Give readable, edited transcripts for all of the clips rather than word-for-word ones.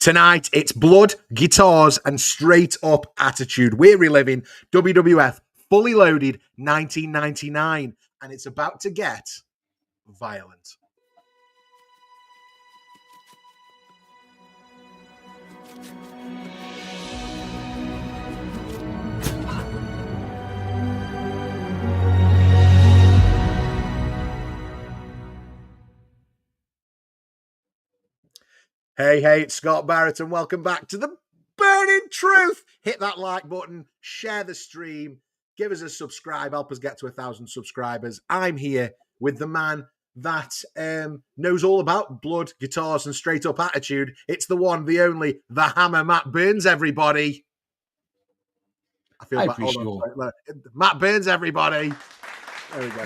Tonight, it's blood, guitars, and straight up attitude. We're reliving WWF Fully Loaded 1999, and it's about to get violent. Hey, it's Scott Barratt, and welcome back to the Burning Truth. Hit that like button, share the stream, give us a subscribe, help us get to 1,000 subscribers. I'm here with the man that knows all about blood, guitars, and straight up attitude. It's the one, the only, the Hammer, Matt Burns, everybody. I feel bad. Hold on. Matt Burns, everybody. There we go.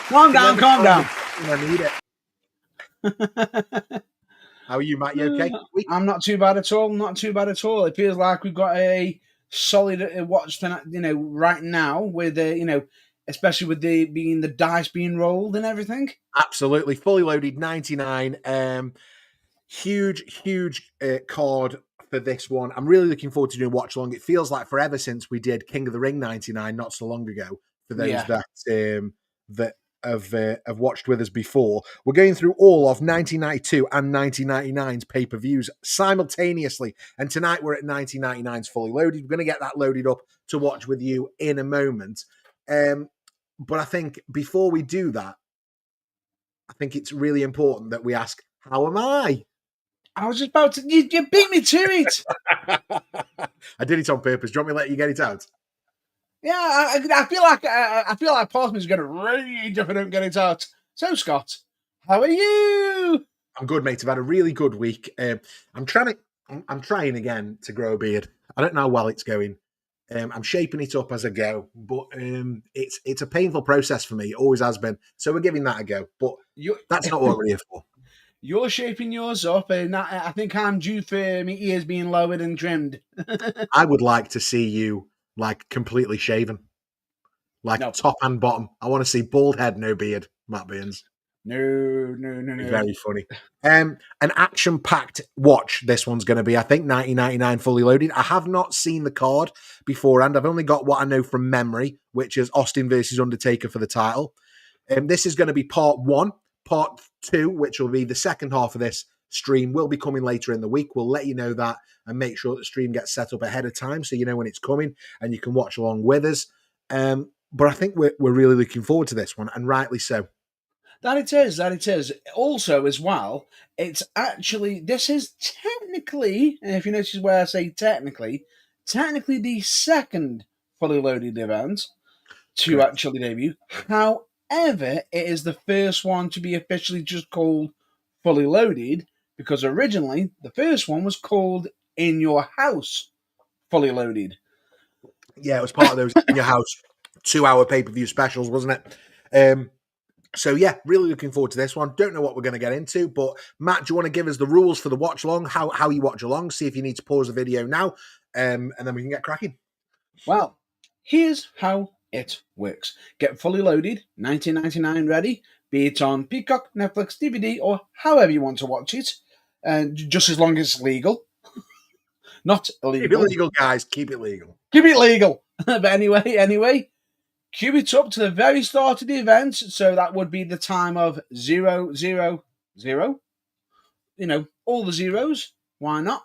Calm down. I need it. How are you, Matt? You okay? I'm not too bad at all. It feels like we've got a solid watch tonight, right now with especially with the dice being rolled and everything. Absolutely. Fully Loaded 99. Huge card for this one. I'm really looking forward to doing a watch along. It feels like forever since we did King of the Ring 99 not so long ago. For those that have watched with us before, we're going through all of 1992 and 1999's pay-per-views simultaneously, and tonight we're at 1999's Fully Loaded. We're going to get that loaded up to watch with you in a moment, but I think before we do that, I think it's really important that we ask, how am I? I was just about to, you beat me to it. I did it on purpose. Do you want me to let you get it out? Yeah, I feel like Portsmouth's going to rage if I don't get it out. So, Scott, how are you? I'm good, mate. I've had a really good week. I'm trying again to grow a beard. I don't know how well it's going. I'm shaping it up as I go, but it's a painful process for me. It always has been. So we're giving that a go. But that's not what we're here for. You're shaping yours up, and I think I'm due for my ears being lowered and trimmed. I would like to see you completely shaven, top and bottom. I want to see bald head, no beard, Matt Burns. No. Very funny. An action-packed watch this one's going to be, I think, 1999 Fully Loaded. I have not seen the card beforehand. I've only got what I know from memory, which is Austin versus Undertaker for the title. This is going to be part one. Part two, which will be the second half of this stream, will be coming later in the week. We'll let you know that and make sure that the stream gets set up ahead of time so you know when it's coming and you can watch along with us. But I think we're really looking forward to this one, and rightly so. That it is. Also, as well, it's actually, this is technically, and if you notice where I say technically the second Fully Loaded event to actually debut. However, it is the first one to be officially just called Fully Loaded, because originally the first one was called In Your House Fully Loaded. Yeah, it was part of those In Your House 2-hour pay-per-view specials, wasn't it? So yeah, really looking forward to this one. Don't know what we're going to get into, but Matt, do you want to give us the rules for the watch along, how you watch along, see if you need to pause the video now, and then we can get cracking. Well, here's how it works. Get Fully Loaded 1999 ready, be it on Peacock, Netflix, DVD, or however you want to watch it, and just as long as it's legal. Not illegal. Keep it legal, guys. Keep it legal. Keep it legal. But anyway, cue it up to the very start of the event. So that would be the time of 000. All the zeros. Why not?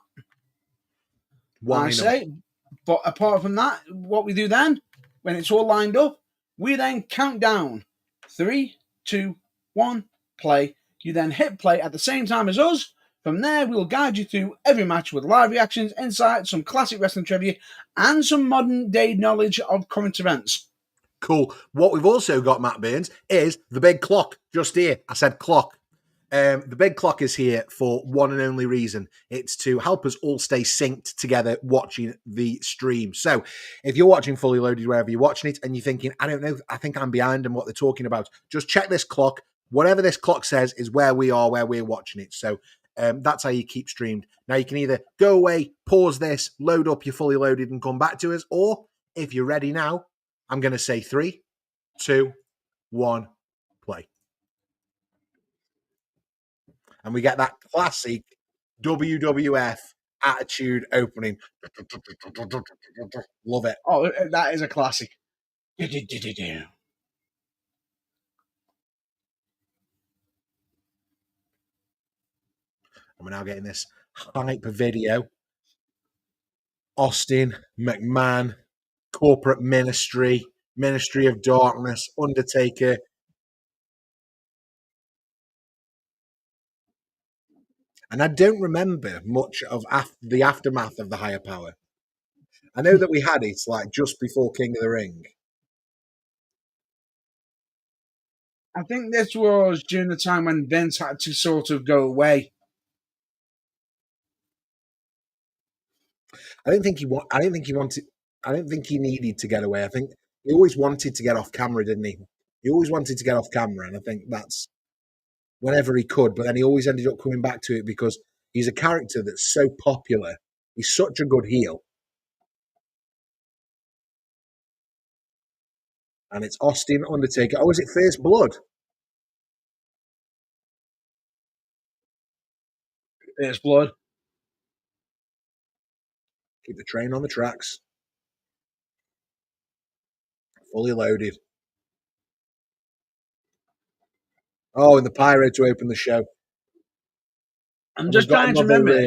Why I say. But apart from that, what we do then, when it's all lined up, we then count down. 3, 2, 1, play. You then hit play at the same time as us. From there, we'll guide you through every match with live reactions, insights, some classic wrestling trivia, and some modern-day knowledge of current events. Cool. What we've also got, Matt Burns, is the big clock just here. I said clock. The big clock is here for one and only reason. It's to help us all stay synced together watching the stream. So if you're watching Fully Loaded wherever you're watching it and you're thinking, I don't know, I think I'm behind in what they're talking about, just check this clock. Whatever this clock says is where we are, where we're watching it. So that's how you keep streamed. Now you can either go away, pause this, load up your Fully Loaded and come back to us, or if you're ready now, I'm going to say 3, 2, 1, play. And we get that classic WWF Attitude opening. Love it. Oh, that is a classic. And we're now getting this hype video. Austin, McMahon, corporate ministry, Ministry of Darkness, Undertaker. And I don't remember much of the aftermath of the Higher Power. I know that we had it like just before King of the Ring. I think this was during the time when Vince had to sort of go away. I don't think he wanted. I don't think he needed to get away. I think he always wanted to get off camera, didn't he? He always wanted to get off camera, and I think that's whenever he could. But then he always ended up coming back to it because he's a character that's so popular. He's such a good heel. And it's Austin, Undertaker. Oh, is it First Blood? It's blood. Keep the train on the tracks. Fully loaded. Oh, and the pyro to open the show. I'm just trying to remember.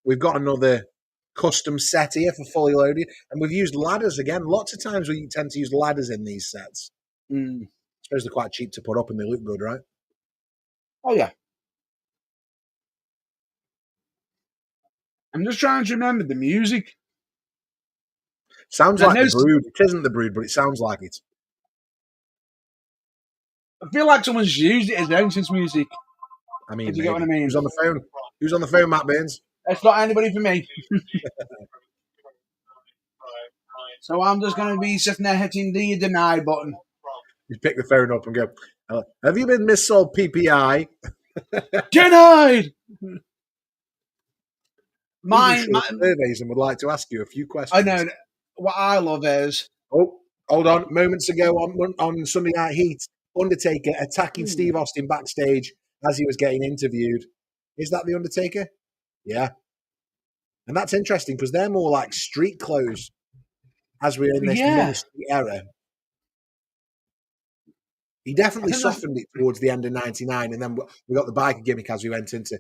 We've got another custom set here for Fully Loaded, and we've used ladders again. Lots of times we tend to use ladders in these sets. I suppose they're quite cheap to put up and they look good, right? Oh, yeah. I'm just trying to remember the music. Sounds like the Brood. It isn't the Brood, but it sounds like it. I feel like someone's used it as entrance music. I mean, if you get what I mean. Who's on the phone? Who's on the phone, Matt Burns? It's not anybody for me. So I'm just going to be sitting there hitting the deny button. You pick the phone up and go, have you been missold PPI? Denied! My surveys and would like to ask you a few questions. I know. What I love is... Oh, hold on. Moments ago on Sunday Night Heat, Undertaker attacking Steve Austin backstage as he was getting interviewed. Is that the Undertaker? Yeah. And that's interesting because they're more like street clothes as we're in this ministry era. He definitely softened it towards the end of 99, and then we got the biker gimmick as we went into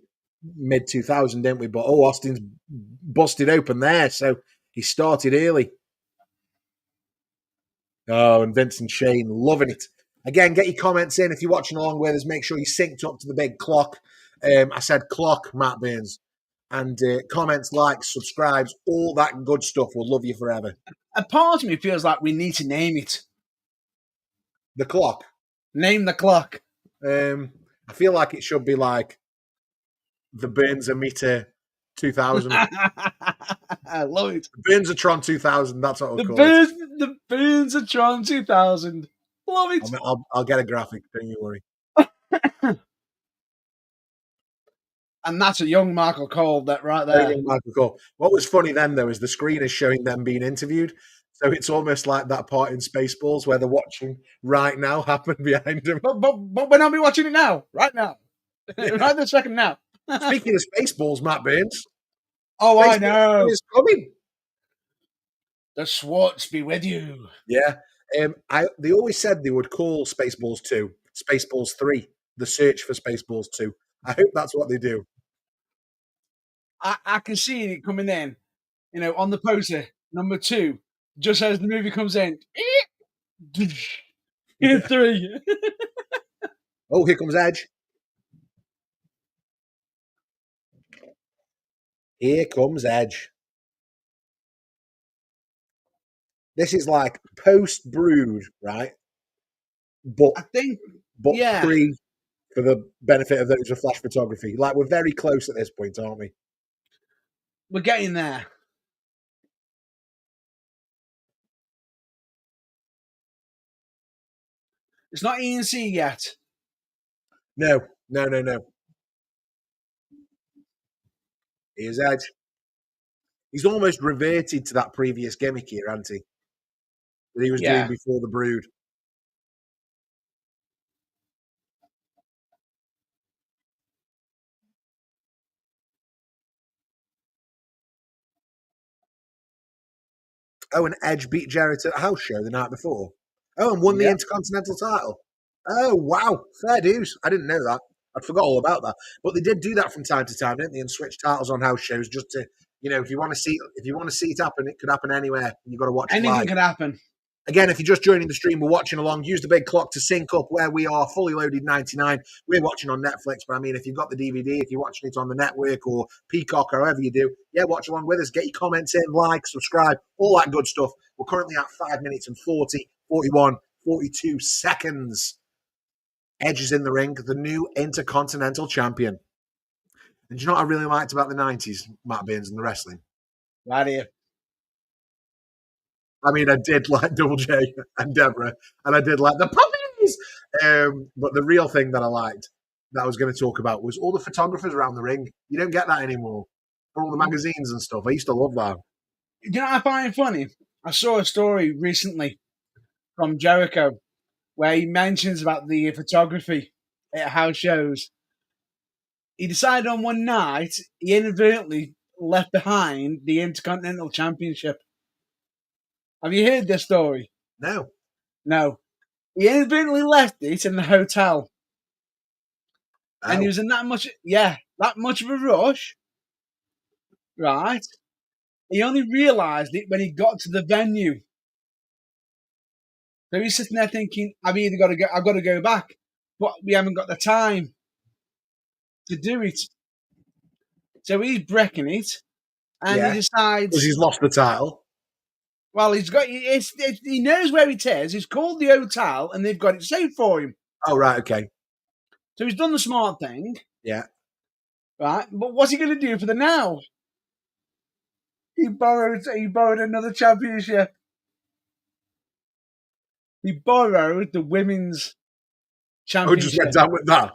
mid-2000, didn't we? But, Austin's busted open there, so he started early. Oh, and Vince and Shane loving it. Again, get your comments in if you're watching along with us. Make sure you synced up to the big clock. I said clock, Matt Burns. And comments, likes, subscribes, all that good stuff. We'll love you forever. A part of me feels like we need to name it. The clock. Name the clock. I feel like it should be like the Burns-a-meter 2000. I love it. Burns-a-tron 2000. That's what we'll call it. The Burns-a-tron 2000. Love it. I'll get a graphic. Don't you worry. And that's a young Michael Cole right there. Young Michael Cole. What was funny then, though, is the screen is showing them being interviewed. So it's almost like that part in Spaceballs where they're watching right now happen behind them. But we're not be watching it now. Right now. Yeah. Right this second now. Speaking of Spaceballs, Matt Burns. Oh, Spaceballs, I know. It's coming. The Swartz be with you. Yeah. They always said they would call Spaceballs 2 Spaceballs 3, the search for Spaceballs 2. I hope that's what they do. I can see it coming in, on the poster, number 2, just as the movie comes in. In 3. Oh, here comes Edge. Here comes Edge. This is like post-Brood, right? But I think, pre, for the benefit of those with flash photography. Like, we're very close at this point, aren't we? We're getting there. It's not ENC yet. No. Here's Edge. He's almost reverted to that previous gimmick here, hasn't he? That he was doing before the Brood. Oh, and Edge beat Jarrett at a house show the night before. Oh, and won the Intercontinental title. Oh, wow. Fair dues. I didn't know that. I'd forgot all about that. But they did do that from time to time, didn't they? And switch titles on house shows just to, if you want to see it happen, it could happen anywhere. You've got to watch it live. Anything could happen. Again, if you're just joining the stream, we're watching along. Use the big clock to sync up where we are. Fully Loaded 99. We're watching on Netflix, but I mean, if you've got the DVD, if you're watching it on the network or Peacock or however you do, watch along with us. Get your comments in, like, subscribe, all that good stuff. We're currently at 5 minutes and 40, 41, 42 seconds. Edge is in the ring, the new Intercontinental Champion. And do you know what I really liked about the 90s, Matt Burns, and the wrestling? Right here. I mean, I did like Double J and Deborah, and I did like the puppies. But the real thing that I liked, that I was going to talk about, was all the photographers around the ring. You don't get that anymore. For all the magazines and stuff. I used to love that. You know what I find funny? I saw a story recently from Jericho where he mentions about the photography at house shows. He decided on one night he inadvertently left behind the Intercontinental Championship. Have you heard this story? No. No. He inadvertently left it in the hotel. Oh. And he was in that much of a rush. Right. He only realised it when he got to the venue. So he's sitting there thinking, I've got to go back, but we haven't got the time to do it. So he's breaking it, and he decides because he's lost the title. Well, he knows where it is. He's called the hotel, and they've got it saved for him. Oh, right, okay. So he's done the smart thing. Yeah. Right, but what's he going to do for the now? He borrowed another championship. He borrowed the women's championship. Oh, just went out with that?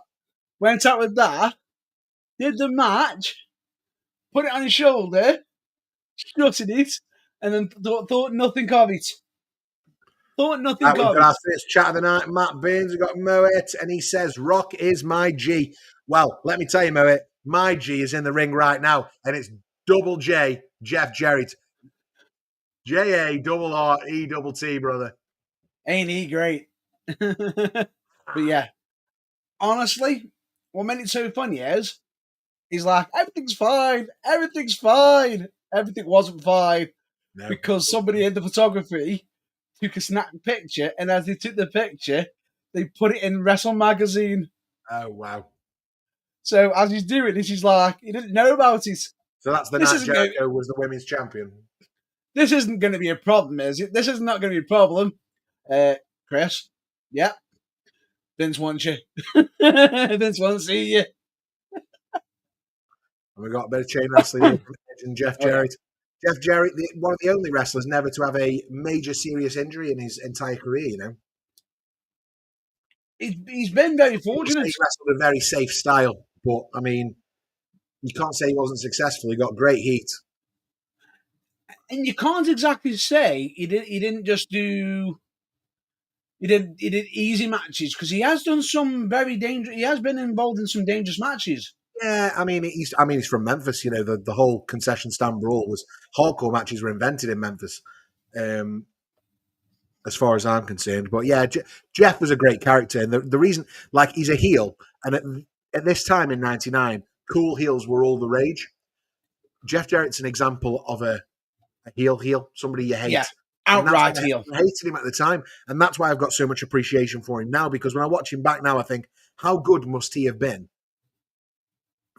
Went out with that, did the match, put it on his shoulder, strutted it, and then thought nothing of it. Thought nothing of it. We've got our first chat of the night, Matt Burns. We've got Moet, and he says, Rock is my G. Well, let me tell you, Moet, my G is in the ring right now, and it's Double J, Jeff Jarrett. Jarrett, brother. Ain't he great? But yeah, honestly, what made it so funny is, he's like, everything's fine. Everything wasn't fine. No, because somebody in the photography took a snap picture, and as they took the picture, they put it in Wrestle Magazine. Oh, wow. So as he's doing this, he's like, he didn't know about it. So that's the night Jericho was the women's champion. This isn't going to be a problem, is it? This is not going to be a problem. Chris, yeah. Vince wants you. Vince wants to see you. And we got a bit of chain wrestling from Edge and Jeff Jarrett. Yeah. Jeff Jarrett, one of the only wrestlers never to have a major serious injury in his entire career, you know. He's been very fortunate. He wrestled a very safe style, but, I mean, you can't say he wasn't successful. He got great heat. And you can't exactly say he didn't just do... He did easy matches, because he has done some very dangerous... He has been involved in some dangerous matches. Yeah, I mean, he's from Memphis. You know, the whole concession stand brawl was hardcore matches were invented in Memphis, as far as I'm concerned. But yeah, Jeff was a great character, and the reason, like, he's a heel, and at this time in '99, cool heels were all the rage. Jeff Jarrett's an example of a heel, somebody you hate. Yeah, outright heel. I hated him at the time, and that's why I've got so much appreciation for him now. Because when I watch him back now, I think, how good must he have been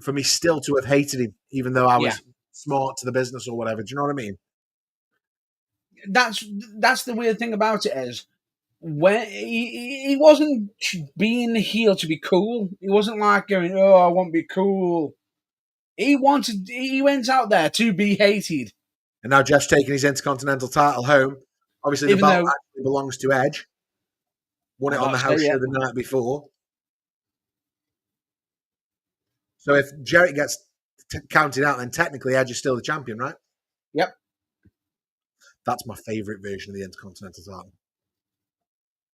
for me still to have hated him, even though I was smart to the business or whatever. Do you know what I mean? That's the weird thing about it is, when he wasn't being the heel to be cool. He wasn't like going, oh, I want to be cool. He went out there to be hated. And now Jeff's taking his Intercontinental title home. Obviously, the belt actually belongs to Edge. Won it on the house show the night before. So if Jarrett gets counted out, then technically Edge is still the champion, right? Yep. That's my favourite version of the Intercontinental title.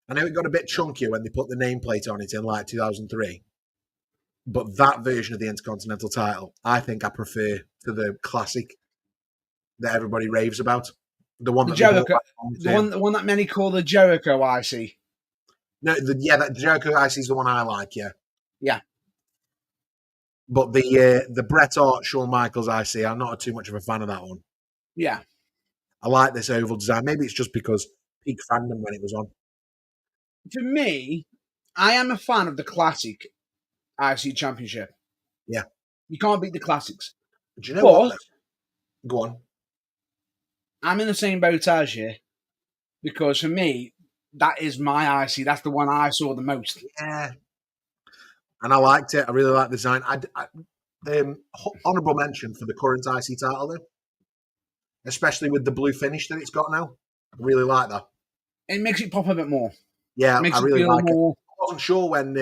I know it got a bit chunkier when they put the nameplate on it in like 2003. But that version of the Intercontinental title, I think I prefer to the classic that everybody raves about. The one The that they bought Jericho, back on the one that many call the Jericho IC. No, that Jericho IC is the one I like. Yeah, Yeah. but the Bret Hart Shawn Michaels IC, I'm not too much of a fan of that one. Yeah. I like this oval design. Maybe it's just because peak fandom when it was on. For me, I am a fan of the classic IC Championship. Yeah. You can't beat the classics. Do you know But what? Go on. I'm in the same boat as you because for me, that is my IC. That's the one I saw the most. Yeah. And I liked it. I really liked the design. Honourable mention for the current IC title, though. Especially with the blue finish that it's got now. I really like that. It makes it pop a bit more. Yeah, Makes I it really feel like more. it. I wasn't sure when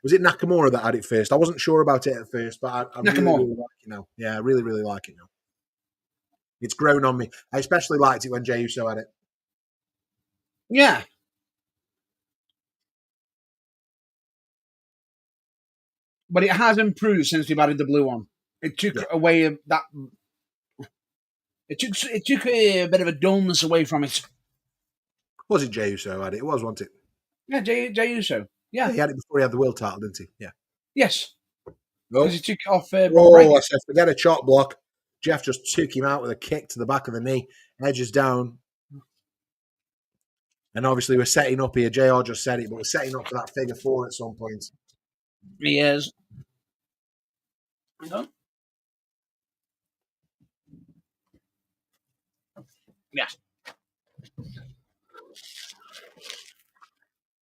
was it Nakamura that had it first. I wasn't sure about it at first, but I really, Nakamura. really like it now. Yeah, I really, really like it now. It's grown on me. I especially liked it when Jey Uso had it. Yeah. But it has improved since we've added the blue one. It took away that. It took a bit of a dullness away from it. Was it Jey Uso had it? It was, wasn't it? Yeah, Jey Uso. Yeah. He had it before he had the world title, didn't he? Yeah. Yes. Oh, Because he took it off Braun oh Breaker. I said, forget a chop block. Jeff just took him out with a kick to the back of the knee. Edges down. And obviously we're setting up here. JR just said it, but we're setting up for that figure 4 at some point. He is. Yeah.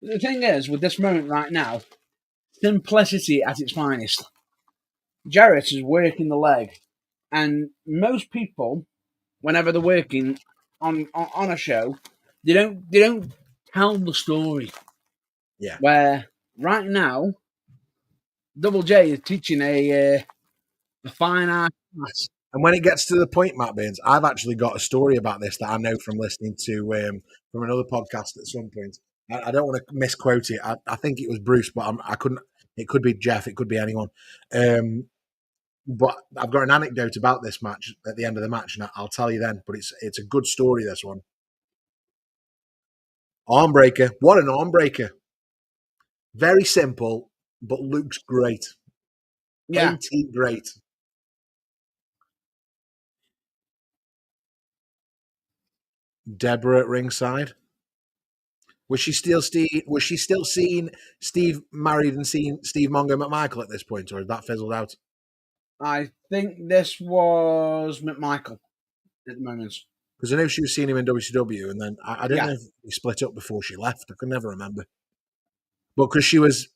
The thing is, with this moment right now, simplicity at its finest. Jarrett is working the leg, and most people, whenever they're working on a show, they don't tell the story. Yeah. Where right now, Double J is teaching a fine art class. And when it gets to the point, Matt Baines, I've actually got a story about this that I know from listening to from another podcast at some point. I don't want to misquote it. I think it was Bruce, but I couldn't. It could be Jeff. It could be anyone. But I've got an anecdote about this match at the end of the match, and I'll tell you then. But it's a good story, this one. Arm breaker. What an arm breaker. Very simple, but looks great. Yeah. Great. Deborah at ringside. Was she still seeing Steve married and seeing Steve Mongo McMichael at this point, or has that fizzled out? I think this was McMichael at the moment. Because I know she was seeing him in WCW, and then I don't know if he split up before she left. I can never remember. But because she was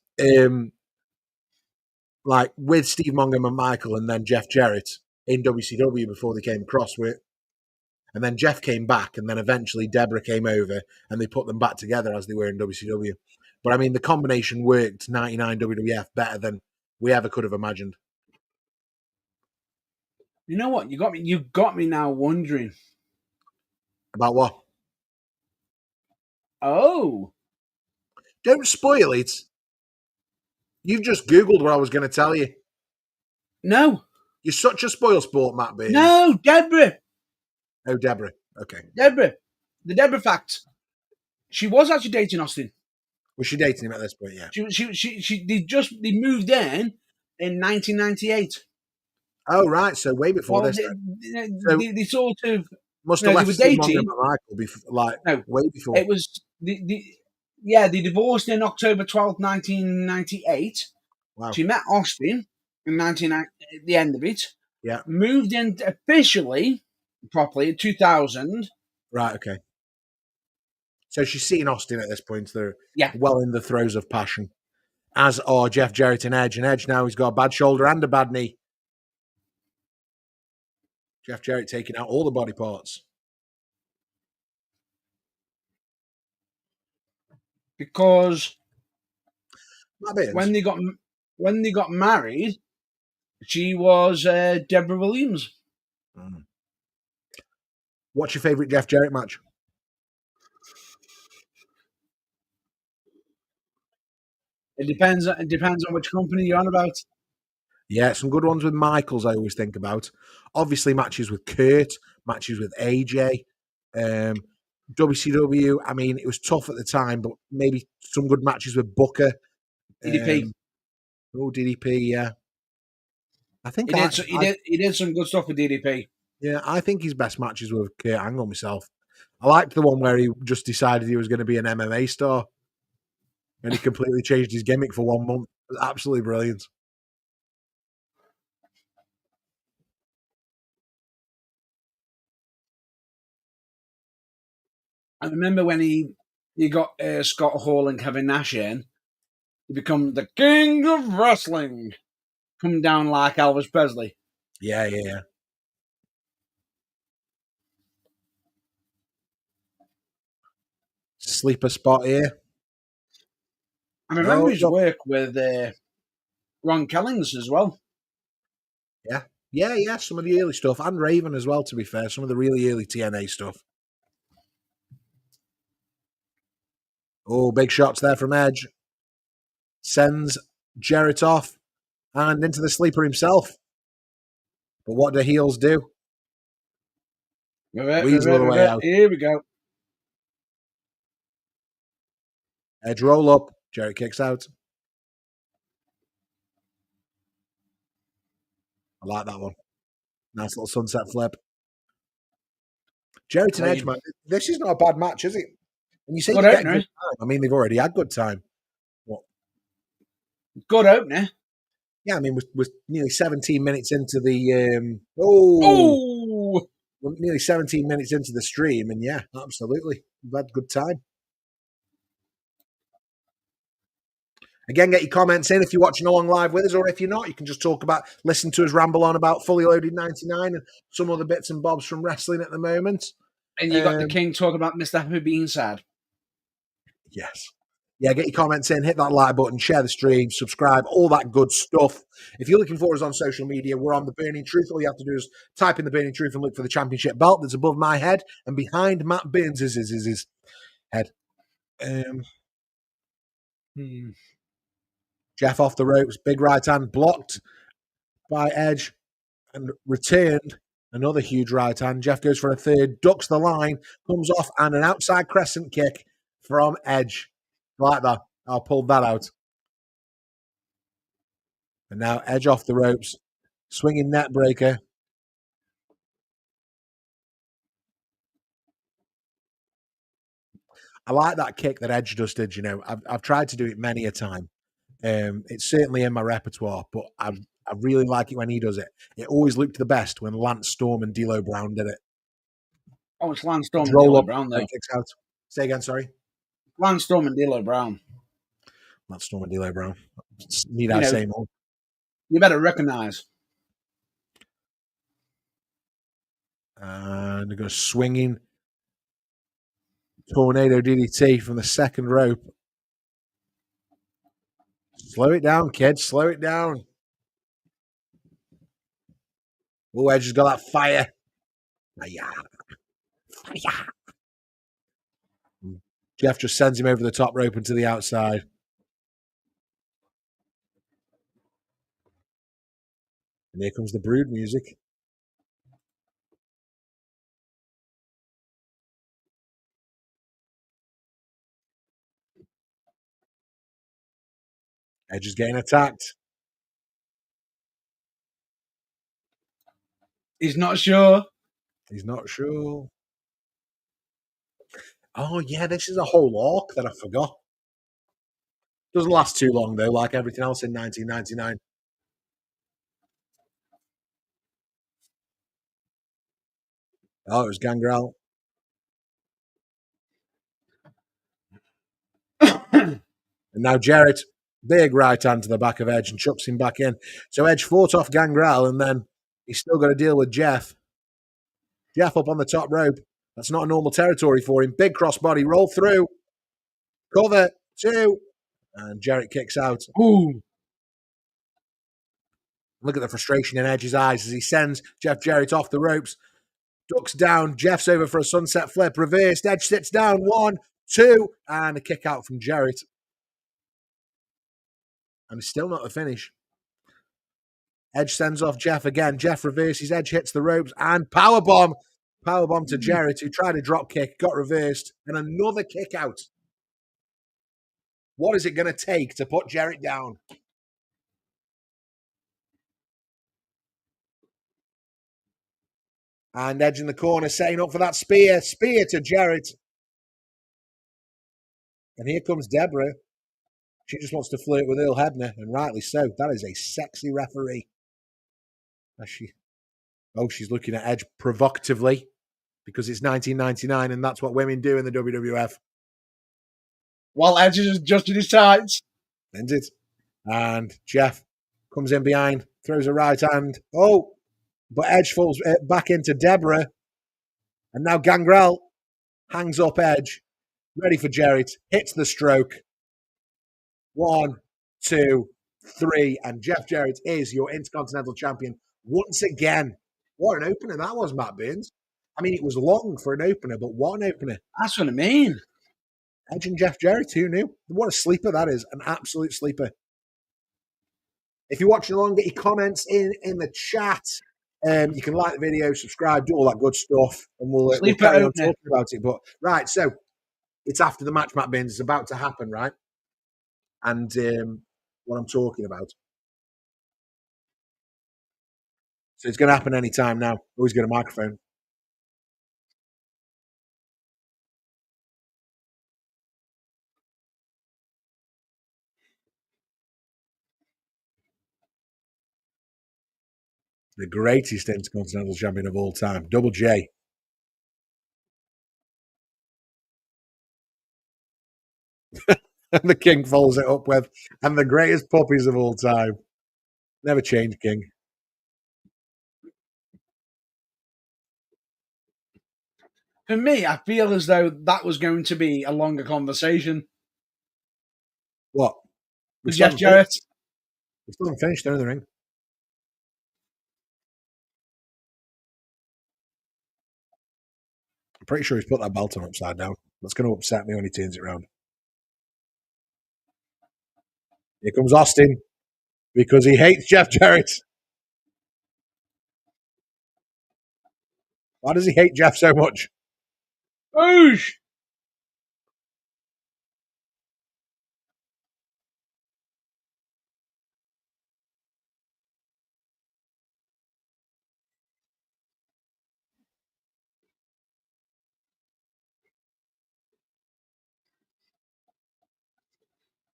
like with Steve Mongo McMichael and then Jeff Jarrett in WCW before they came across with. And then Jeff came back, and then eventually Deborah came over, and they put them back together as they were in WCW. But I mean, the combination worked 99 WWF better than we ever could have imagined. You know what? You got me now wondering. About what? Oh. Don't spoil it. You've just Googled what I was going to tell you. No. You're such a spoil sport, Matt Baines. No, Deborah. Oh, Deborah. Okay. Deborah. The Deborah fact. She was actually dating Austin. Was she dating him at this point? Yeah. They moved in 1998. Oh, right. So way before this. They sort of must have left they were dating. Way before. It was they divorced in October 12th, 1998. Wow. She met Austin in at the end of it. Yeah. Moved in officially, properly, in 2000. Right, okay. So she's seeing Austin at this point. They're well in the throes of passion. As are Jeff Jarrett and Edge. And Edge now he's got a bad shoulder and a bad knee. Jeff Jarrett taking out all the body parts. Because when they got married, she was Deborah Williams. Mm. What's your favourite Jeff Jarrett match? It depends on which company you're on about. Yeah, some good ones with Michaels I always think about. Obviously matches with Kurt, matches with AJ. WCW, I mean, it was tough at the time, but maybe some good matches with Booker. DDP. DDP, yeah. I think He did some good stuff with DDP. Yeah, I think his best matches were with Kurt Angle myself. I liked the one where he just decided he was going to be an MMA star and he completely changed his gimmick for 1 month. It was absolutely brilliant. I remember when he got Scott Hall and Kevin Nash in, he become the king of wrestling. Come down like Elvis Presley. Yeah. Sleeper spot here. I remember his work with Ron Kellings as well. Yeah. Some of the early stuff. And Raven as well, to be fair. Some of the really early TNA stuff. Oh, big shots there from Edge. Sends Jarrett off and into the sleeper himself. But what do heels do? Weasel the way out. Here we go. Edge roll up. Jarrett kicks out. I like that one. Nice little sunset flip. Jarrett and Edge, man, this is not a bad match, is it? And you say you get good time. I mean, they've already had good time. What? Good opener. Yeah, I mean, we're nearly 17 minutes into the we're nearly 17 minutes into the stream, and yeah, absolutely, we've had good time. Again, get your comments in if you're watching along live with us, or if you're not, you can just listen to us ramble on about Fully Loaded 99 and some other bits and bobs from wrestling at the moment. And you got the King talking about Mr. Happy being sad. Yes. Yeah, get your comments in, hit that like button, share the stream, subscribe, all that good stuff. If you're looking for us on social media, we're on The Burning Truth. All you have to do is type in The Burning Truth and look for the championship belt that's above my head and behind Matt Burns is his head. Jeff off the ropes, big right hand blocked by Edge and returned. Another huge right hand. Jeff goes for a third, ducks the line, comes off, and an outside crescent kick from Edge. Like that. I'll pull that out. And now Edge off the ropes, swinging net breaker. I like that kick that Edge just did. You know, I've tried to do it many a time. It's certainly in my repertoire, but I really like it when he does it. It always looked the best when Lance Storm and D'Lo Brown did it. Oh, it's Lance Storm and D'Lo Brown, though. Kicks out. Say again, sorry. Lance Storm and D'Lo Brown. Lance Storm and D'Lo Brown. Need I say more? You better recognize. And they're going to swinging tornado DDT from the second rope. Slow it down, kids. Slow it down. Oh, Edge has got that fire. Fire. Jeff just sends him over the top rope and to the outside. And here comes the Brood music. Edge is getting attacked. He's not sure. He's not sure. Oh, yeah, this is a whole arc that I forgot. Doesn't last too long, though, like everything else in 1999. Oh, it was Gangrel. And now Jarrett, big right hand to the back of Edge and chucks him back in. So Edge fought off Gangrel, and then he's still got to deal with Jeff. Jeff up on the top rope. That's not a normal territory for him. Big crossbody, roll through. Cover, 2. And Jarrett kicks out. Ooh. Look at the frustration in Edge's eyes as he sends Jeff Jarrett off the ropes. Ducks down. Jeff's over for a sunset flip. Reversed. Edge sits down. 1, 2. And a kick out from Jarrett. And it's still not the finish. Edge sends off Jeff again. Jeff reverses. Edge hits the ropes. And powerbomb. Powerbomb to Jarrett, who tried a drop kick, got reversed, and another kick out. What is it going to take to put Jarrett down? And Edge in the corner, setting up for that spear. Spear to Jarrett. And here comes Deborah. She just wants to flirt with Earl Hebner, and rightly so. That is a sexy referee. She's looking at Edge provocatively because it's 1999 and that's what women do in the WWF. While Edge is adjusting his tights. Isn't it? And Jeff comes in behind, throws a right hand. Oh, but Edge falls back into Deborah. And now Gangrel hangs up Edge, ready for Jarrett, hits the stroke. 1, 2, 3, and Jeff Jarrett is your Intercontinental Champion once again. What an opener that was, Matt Burns. I mean, it was long for an opener, but what an opener. That's what I mean. Edge and Jeff Jarrett, who knew? What a sleeper that is, an absolute sleeper. If you're watching along, get your comments in the chat. You can like the video, subscribe, do all that good stuff, and we'll carry on talking about it. But right, so it's after the match, Matt Burns. It's about to happen, right? And what I'm talking about. So it's going to happen any time now. Always got a microphone. The greatest Intercontinental Champion of all time, Double J. And the King follows it up with, and the greatest puppies of all time. Never change, King. For me, I feel as though that was going to be a longer conversation. What? With Jeff Jarrett. We still haven't finished. They're in the ring. I'm pretty sure he's put that belt on upside down. That's going to upset me when he turns it around. Here comes Austin because he hates Jeff Jarrett. Why does he hate Jeff so much? Oosh!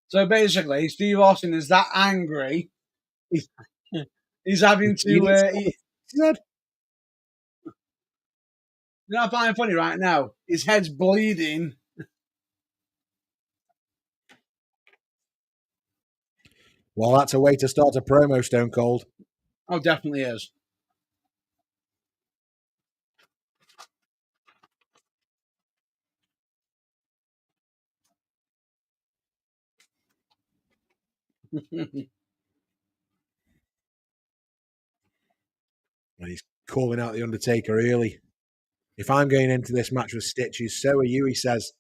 So basically, Steve Austin is that angry. He's having to. You know, I find it funny right now. His head's bleeding. Well, that's a way to start a promo, Stone Cold. Oh, definitely is. He's calling out the Undertaker early. If I'm going into this match with stitches, so are you, he says.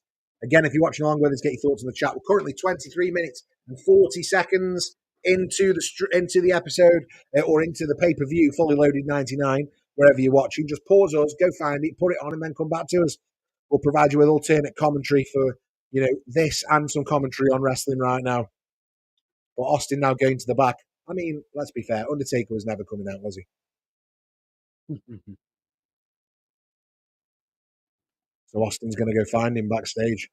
Again, if you're watching along with us, get your thoughts in the chat. We're currently 23 minutes and 40 seconds into the episode or into the pay-per-view, Fully Loaded 99, wherever you're watching. Just pause us, go find it, put it on, and then come back to us. We'll provide you with alternate commentary for, this and some commentary on wrestling right now. But Austin now going to the back. I mean, let's be fair. Undertaker was never coming out, was he? So Austin's going to go find him backstage.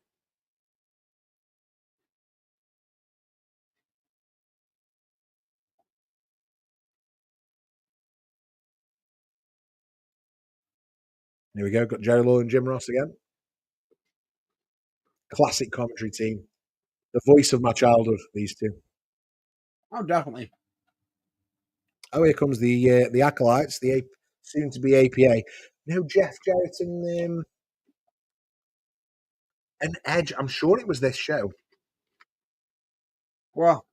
Here we go. Got Jerry Lawler and Jim Ross again. Classic commentary team. The voice of my childhood, these two. Oh, definitely. Oh, here comes the Acolytes, the soon-to-be APA. No, Jeff Jarrett and Edge. I'm sure it was this show. Well.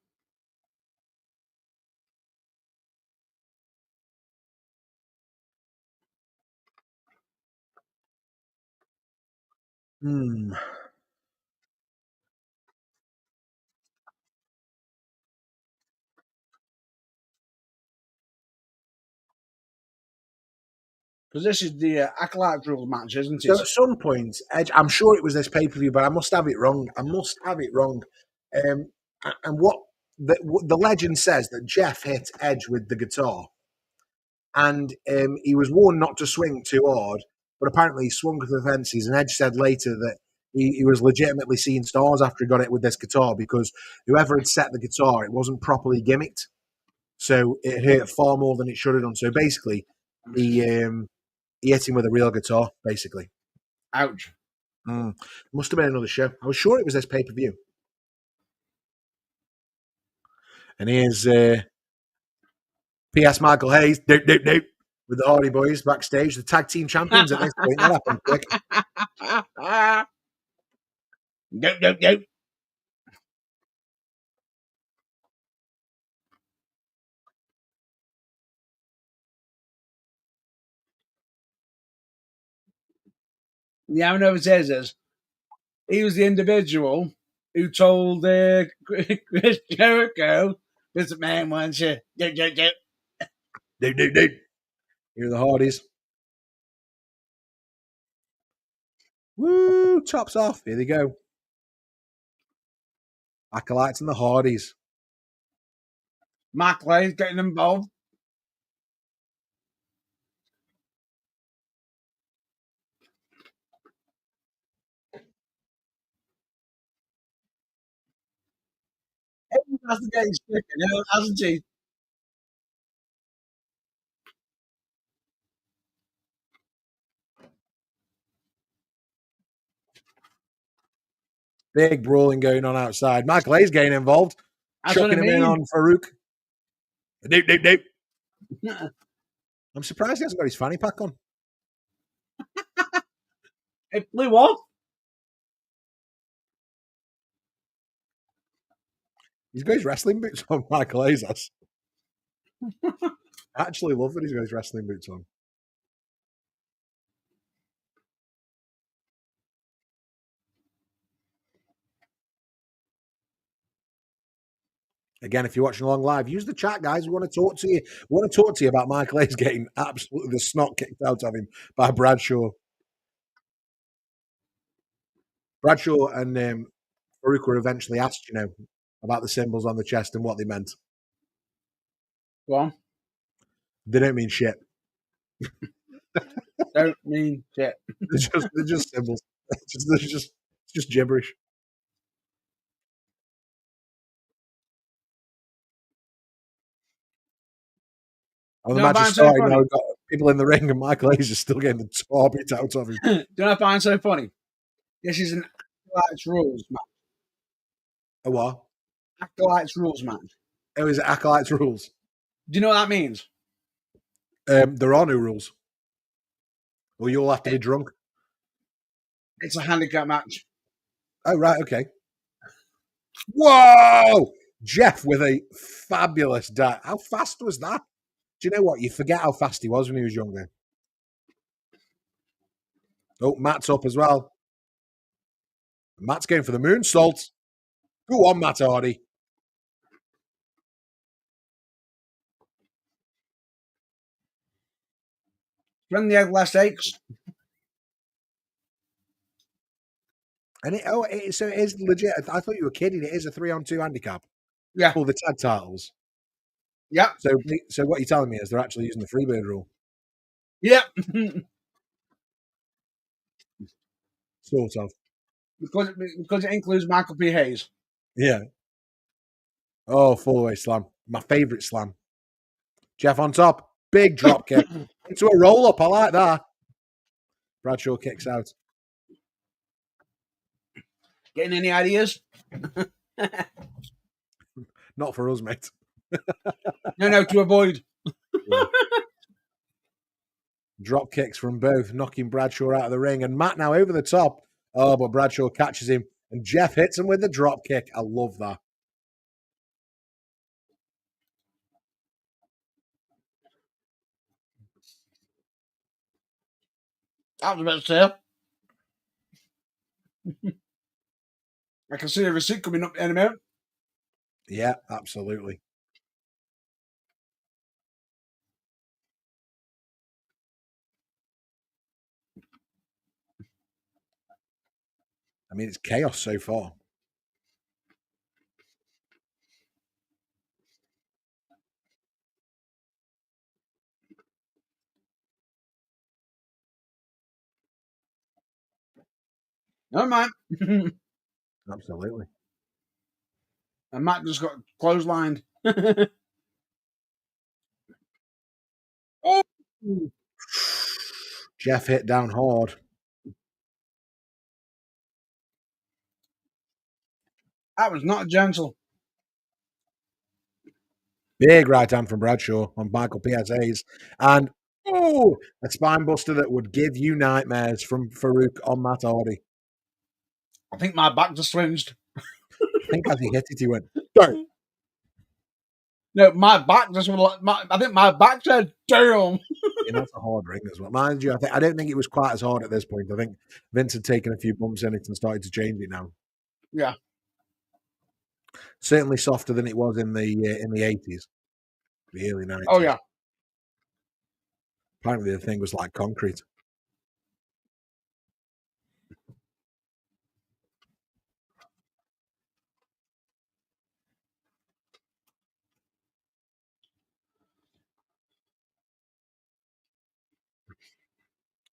Because this is the Acolyte Rules match, isn't So it? at some point, Edge, I'm sure it was this pay-per-view, but I must have it wrong. And what the legend says that Jeff hit Edge with the guitar, and he was warned not to swing too hard, but apparently he swung for the fences. And Edge said later that he was legitimately seeing stars after he got it with this guitar, because whoever had set the guitar, it wasn't properly gimmicked, so it hurt far more than it should have done. So basically, he hit him with a real guitar, basically. Ouch. Must have been another show. I was sure it was this pay-per-view. And here's P.S. Michael Hayes, with the Hardy Boys backstage, the tag team champions at this point. That happened quick. Nope. Yeah, I know it says this. He was the individual who told Chris Jericho, "This man wants you." Here are the Hardys. Woo! Tops off. Here they go. Acolytes and the Hardys. Mark Lay's getting involved. Everyone has to get his stick, hasn't he? Big brawling going on outside. Michael Hayes getting involved. That's chucking him in on Farouk. I'm surprised he hasn't got his fanny pack on. It blew off. He's got his wrestling boots on, Michael Hayes has. I actually love that he's got his wrestling boots on. Again, if you're watching along live, use the chat, guys. We want to talk to you. We want to talk to you about Michael Hayes getting absolutely the snot kicked out of him by Bradshaw. Bradshaw and Farouk were eventually asked, about the symbols on the chest and what they meant. Go on. They don't mean shit. Don't mean shit. They're just symbols. It's just gibberish. Oh, the match is starting now. We've got people in the ring, and Michael Hayes is still getting the tar beat out of him. Do you know what I find so funny? This is an Acolytes Rules match. A what? Acolytes Rules match. Oh, is it Acolytes Rules? Do you know what that means? There are no rules. Well, you'll have to be drunk. It's a handicap match. Oh, right, okay. Whoa! Jeff with a fabulous dive. How fast was that? Do you know what? You forget how fast he was when he was younger. Oh, Matt's up as well. Matt's going for the moonsault. Go on, Matt Hardy. When the last aches. And so it is legit. I thought you were kidding. It is a 3-on-2 handicap. Yeah. For the tag titles. Yeah. So what you're telling me is they're actually using the Freebird rule. Yeah. Sort of. Because it includes Michael P. Hayes. Yeah. Oh, full-away slam. My favourite slam. Jeff on top. Big drop kick. Into a roll-up. I like that. Bradshaw kicks out. Getting any ideas? Not for us, mate. No, to avoid. Yeah. Drop kicks from both, knocking Bradshaw out of the ring. And Matt now over the top. Oh, but Bradshaw catches him. And Jeff hits him with the drop kick. I love that. That was a bit stale. I can see a receipt coming up in a minute. Yeah, absolutely. I mean, it's chaos so far. Never mind. Absolutely. And Matt just got clotheslined. Oh! Jeff hit down hard. That was not gentle. Big right hand from Bradshaw on Michael PSAs. And a spine buster that would give you nightmares from Farouk on Matt Hardy. I think my back just swinged. I think as he hit it, he went, "Don't." No, my back just went like, I think my back said, damn. And that's a hard ring as well. Mind you, I don't think it was quite as hard at this point. I think Vince had taken a few bumps in it and started to change it now. Yeah. Certainly softer than it was in the 80s, the early 90s. Oh, yeah. Apparently the thing was like concrete.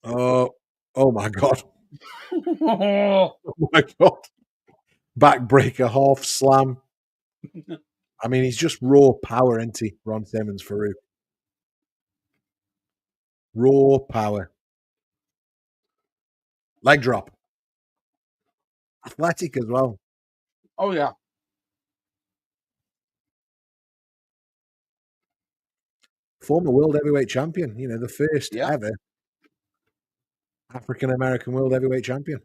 Oh my God. Oh my God. Backbreaker, half slam. I mean, he's just raw power, isn't he, Ron Simmons, Farouk? Raw power. Leg drop. Athletic as well. Oh, yeah. Former world heavyweight champion. You know, the first ever African-American world heavyweight champion.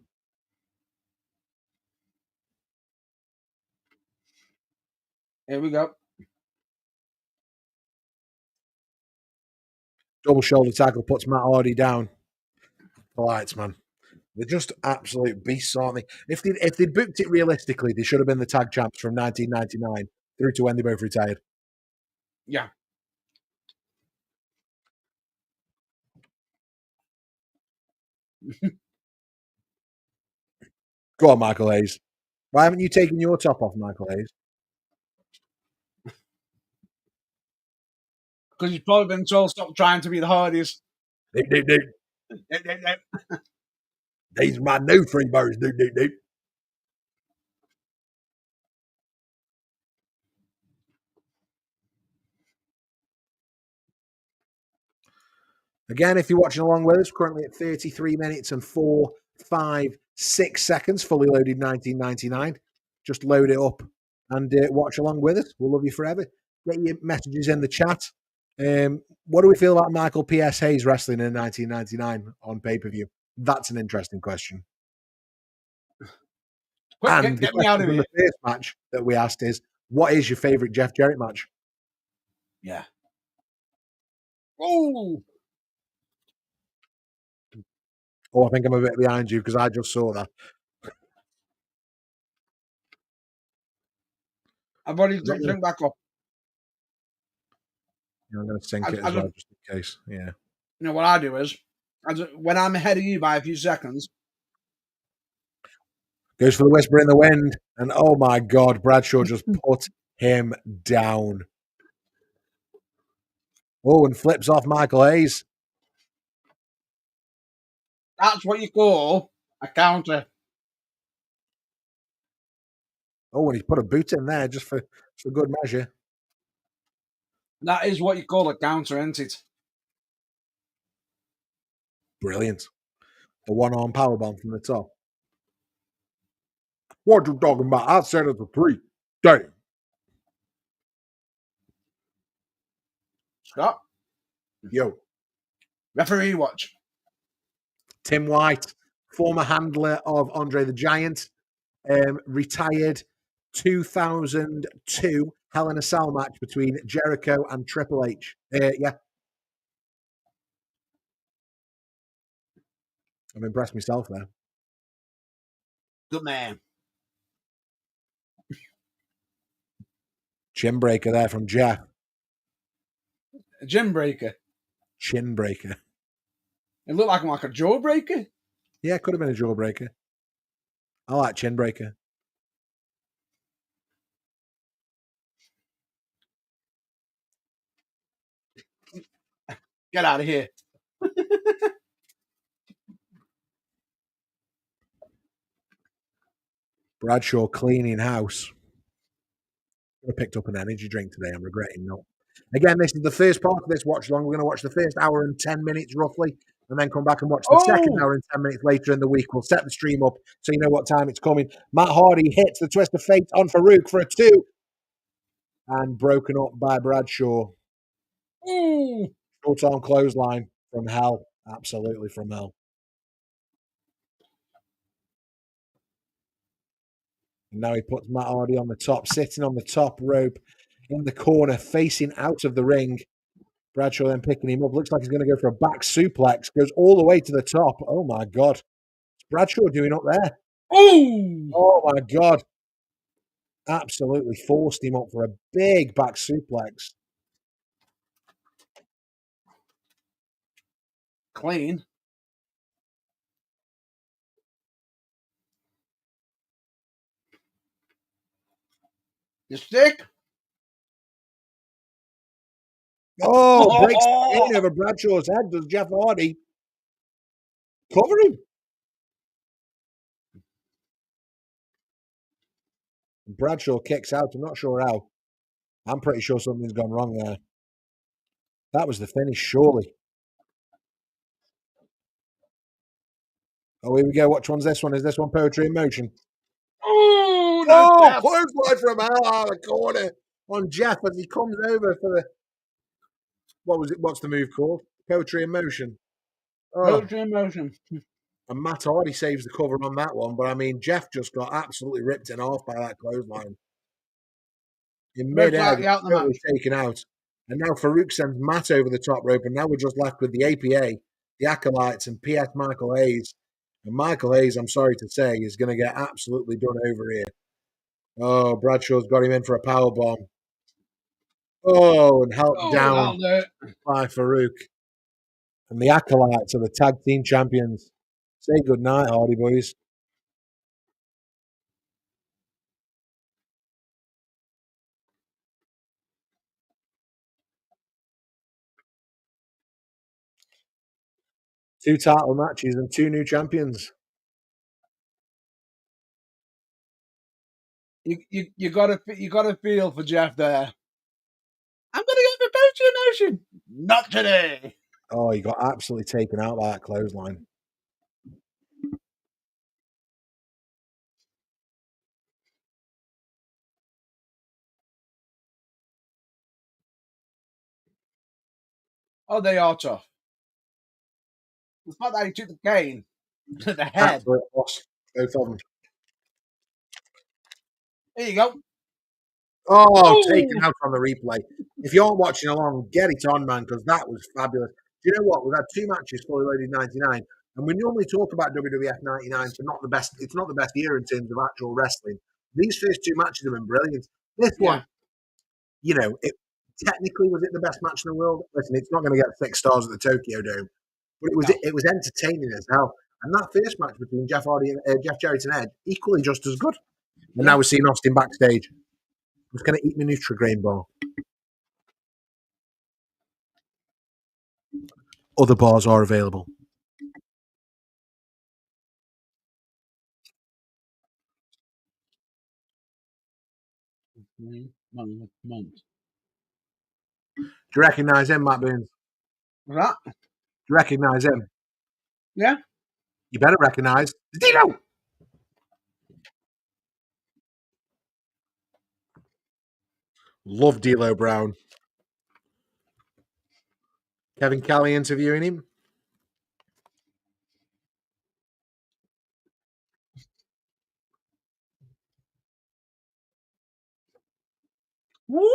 Here we go. Double shoulder tackle puts Matt Hardy down. The lights, man. They're just absolute beasts, aren't they? If they'd booked it realistically, they should have been the tag champs from 1999 through to when they both retired. Yeah. Go on, Michael Hayes. Why haven't you taken your top off, Michael Hayes? Because he's probably been told stop trying to be the hardest. These my new three bars. Again, if you're watching along with us, currently at 33 minutes and 4, 5, 6 seconds, fully loaded 1999. Just load it up and watch along with us. We'll love you forever. Get your messages in the chat. What do we feel about Michael P.S. Hayes wrestling in 1999 on pay-per-view? That's an interesting question. Quick, and get me out of here. The first match that we asked is, what is your favorite Jeff Jarrett match? Yeah. Oh, I think I'm a bit behind you because I just saw that. I've already drink back up. I'm going to sink it as well, just in case. Yeah. You know what I do is, when I'm ahead of you by a few seconds, goes for the whisper in the wind, and oh my God, Bradshaw just put him down. Oh, and flips off Michael Hayes. That's what you call a counter. Oh, and he's put a boot in there just for good measure. That is what you call a counter, isn't it? Brilliant. The one-arm powerbomb from the top. What you talking about? I said it for 3. Damn. Stop. Yo. Referee watch. Tim White, former handler of Andre the Giant, retired 2002 Hell in a Cell match between Jericho and Triple H. Yeah. I've impressed myself there. Good man. Chin breaker there from Jeff. A gym breaker. Chin breaker. It looked like a jaw breaker. Yeah, it could have been a jaw breaker. I like chin breaker. Get out of here. Bradshaw cleaning house. I picked up an energy drink today. I'm regretting not. Again, this is the first part of this watch along. We're going to watch the first hour and 10 minutes roughly, and then come back and watch the second hour and 10 minutes later in the week. We'll set the stream up so you know what time it's coming. Matt Hardy hits the twist of fate on Farouk for a 2. And broken up by Bradshaw. Short arm clothesline from hell. Absolutely from hell. And now he puts Matt Hardy on the top, sitting on the top rope in the corner, facing out of the ring. Bradshaw then picking him up. Looks like he's going to go for a back suplex. Goes all the way to the top. Oh, my God. What's Bradshaw doing up there? Oh, my God. Absolutely forced him up for a big back suplex. Clean. The stick. Oh, breaks the chain over Bradshaw's head. Does Jeff Hardy cover him? Bradshaw kicks out. I'm not sure how. I'm pretty sure something's gone wrong there. That was the finish, surely. Oh, here we go. Which one's this one? Is this one Poetry in Motion? Oh, clothesline from hell out of the corner on Jeff as he comes over for the... What was it? What's the move called? Poetry in Motion. Poetry in Motion. And Matt Hardy saves the cover on that one, but I mean, Jeff just got absolutely ripped in half by that clothesline. In mid-air, totally taken out. And now Farouk sends Matt over the top rope, and now we're just left with the APA, the Acolytes, and P.S. Michael Hayes. And Michael Hayes, I'm sorry to say, is going to get absolutely done over here. Oh, Bradshaw's got him in for a powerbomb. Oh, and helped down by Farouk. And the Acolytes are the tag team champions. Say goodnight, Hardy boys. Two title matches and 2 new champions. You gotta feel for Jeff there. I'm gonna go for Poetry in Motion. Not today. Oh, he got absolutely taken out by that clothesline. Oh, they are tough. The fact that he took the cane to the head. Absolute loss, both of them. There you go. Oh, taken out on the replay. If you aren't watching along, get it on, man, because that was fabulous. Do you know what? We've had 2 matches fully loaded 99, and we normally talk about WWF 99 for not the best. It's not the best year in terms of actual wrestling. These first 2 matches have been brilliant. This one, you know, it technically was it the best match in the world? Listen, it's not going to get 6 stars at the Tokyo Dome, but it was entertaining as hell. And that first match between Jeff Hardy and Jeff Jarrett and Edge, equally just as good. And now we're seeing Austin backstage. I'm just going to eat my Nutri-Grain bar. Other bars are available. Month. Do you recognise him, Matt Burns? Right. Do you recognise him? Yeah. You better recognise Dino. Love D'Lo Brown. Kevin Kelly interviewing him. Whoop.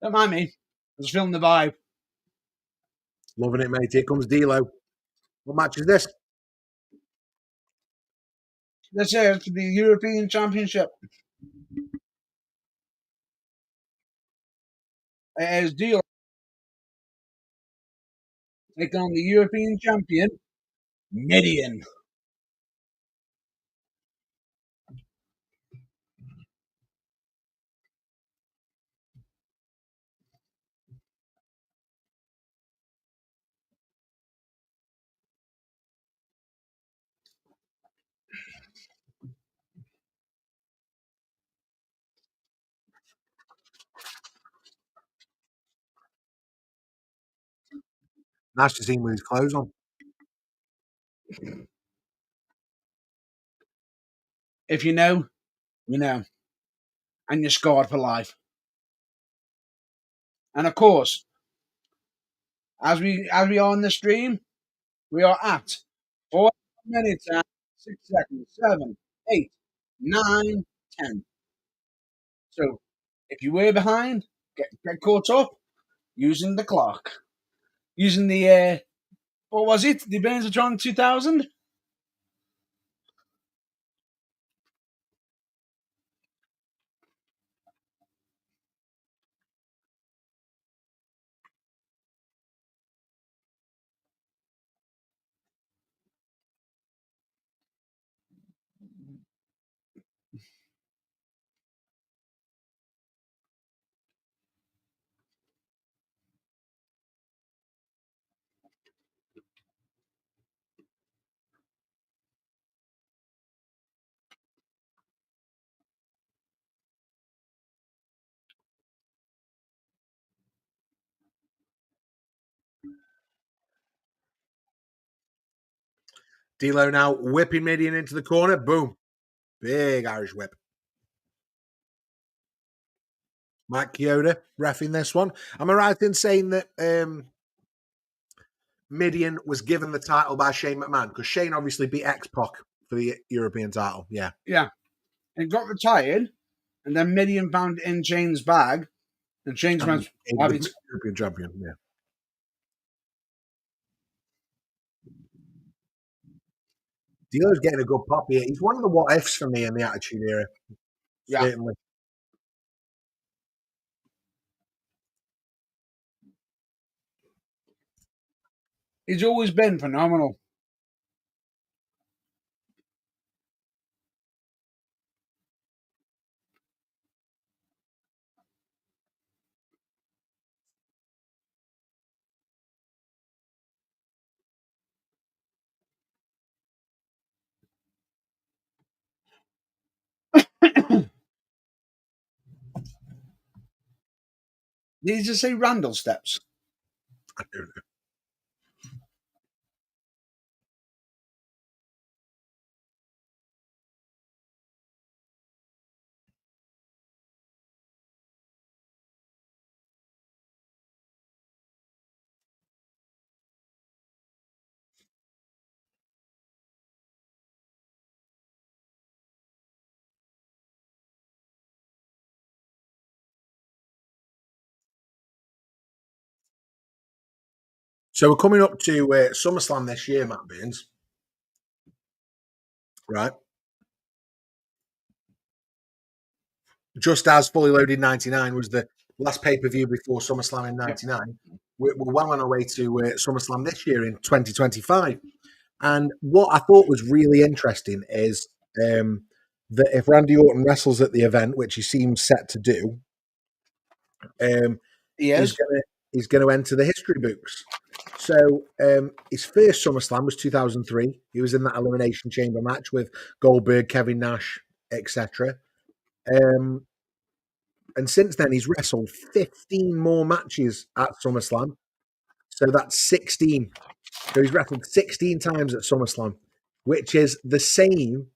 Don't mind me. I was feeling the vibe. Loving it, mate. Here comes D'Lo. What match is this? This is the European Championship. As Deal take on the European champion, Midian. Nice to see him with his clothes on. If you know, you know, and you're scarred for life. And of course, as we are on the stream, we are at 4 minutes and 6 seconds, 7, 8, 9, 10. So if you were behind, get caught up using the clock, using the what was it? The Bernzatron 2000. D'Lo now whipping Midian into the corner. Boom. Big Irish whip. Mike Chioda reffing this one. Am I right in saying that Midian was given the title by Shane McMahon? Because Shane obviously beat X-Pac for the European title. Yeah. Yeah. And got retired, and then Midian found it in Shane's bag, and Shane went, European champion, yeah. D'Lo's getting a good pop here. He's one of the what ifs for me in the Attitude Era. Yeah. Certainly. He's always been phenomenal. Did he just say Randall steps? I don't know. So we're coming up to SummerSlam this year, Matt Burns. Right. Just as Fully Loaded 99 was the last pay-per-view before SummerSlam in 99, we're well on our way to SummerSlam this year in 2025. And what I thought was really interesting is that if Randy Orton wrestles at the event, which he seems set to do, he's going to enter the history books. So his first SummerSlam was 2003. He was in that Elimination Chamber match with Goldberg, Kevin Nash, etc. And since then, he's wrestled 15 more matches at SummerSlam. So that's 16. So he's wrestled 16 times at SummerSlam, which is the same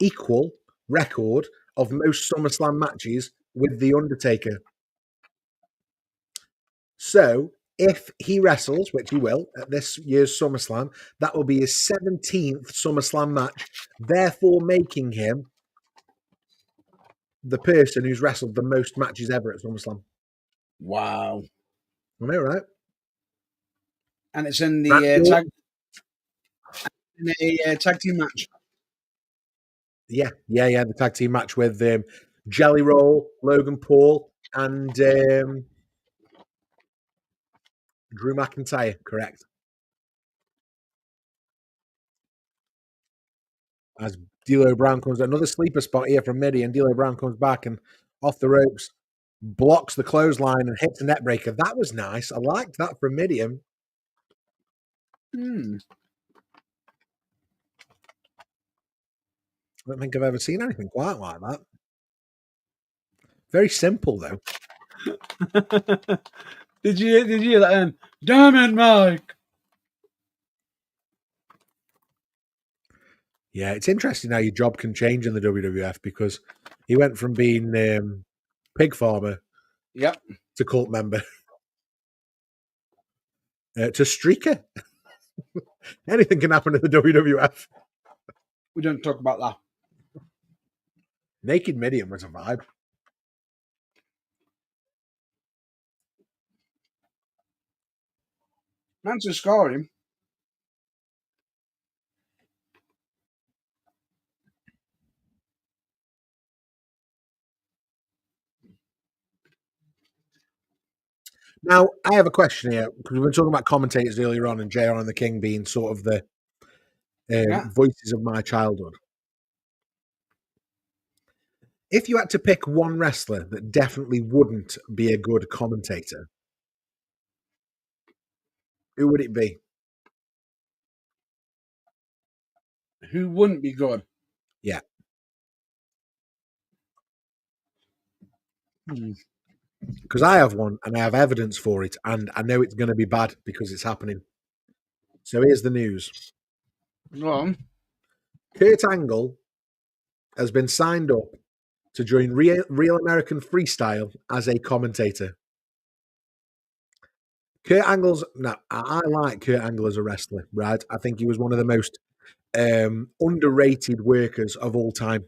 equal record of most SummerSlam matches with The Undertaker. So if he wrestles, which he will, at this year's SummerSlam, that will be his 17th SummerSlam match, therefore making him the person who's wrestled the most matches ever at SummerSlam. Wow. I know, right? And it's in the tag team match. Yeah, the tag team match with Jelly Roll, Logan Paul, and Drew McIntyre, correct. As D'Lo Brown comes, another sleeper spot here from Midi, and D'Lo Brown comes back and off the ropes, blocks the clothesline and hits a net breaker. That was nice. I liked that from Midian. Hmm. I don't think I've ever seen anything quite like that. Very simple though. Did you hear that? Damn it, Mike! Yeah, it's interesting how your job can change in the WWF because he went from being pig farmer, Yep, to cult member, to streaker. Anything can happen in the WWF. we don't talk about that. Naked Midian was a vibe. Man's scoring. Now, I have a question here because we were talking about commentators earlier on, and JR and the King being sort of the Yeah. voices of my childhood. If you had to pick one wrestler that definitely wouldn't be a good commentator, who would it be? Who wouldn't be good? Yeah. Because I have one and I have evidence for it, and I know it's going to be bad because it's happening. So here's the news. Go on. Kurt Angle has been signed up to join Real American Freestyle as a commentator. Kurt Angle's now. I like Kurt Angle as a wrestler, right? I think he was one of the most underrated workers of all time.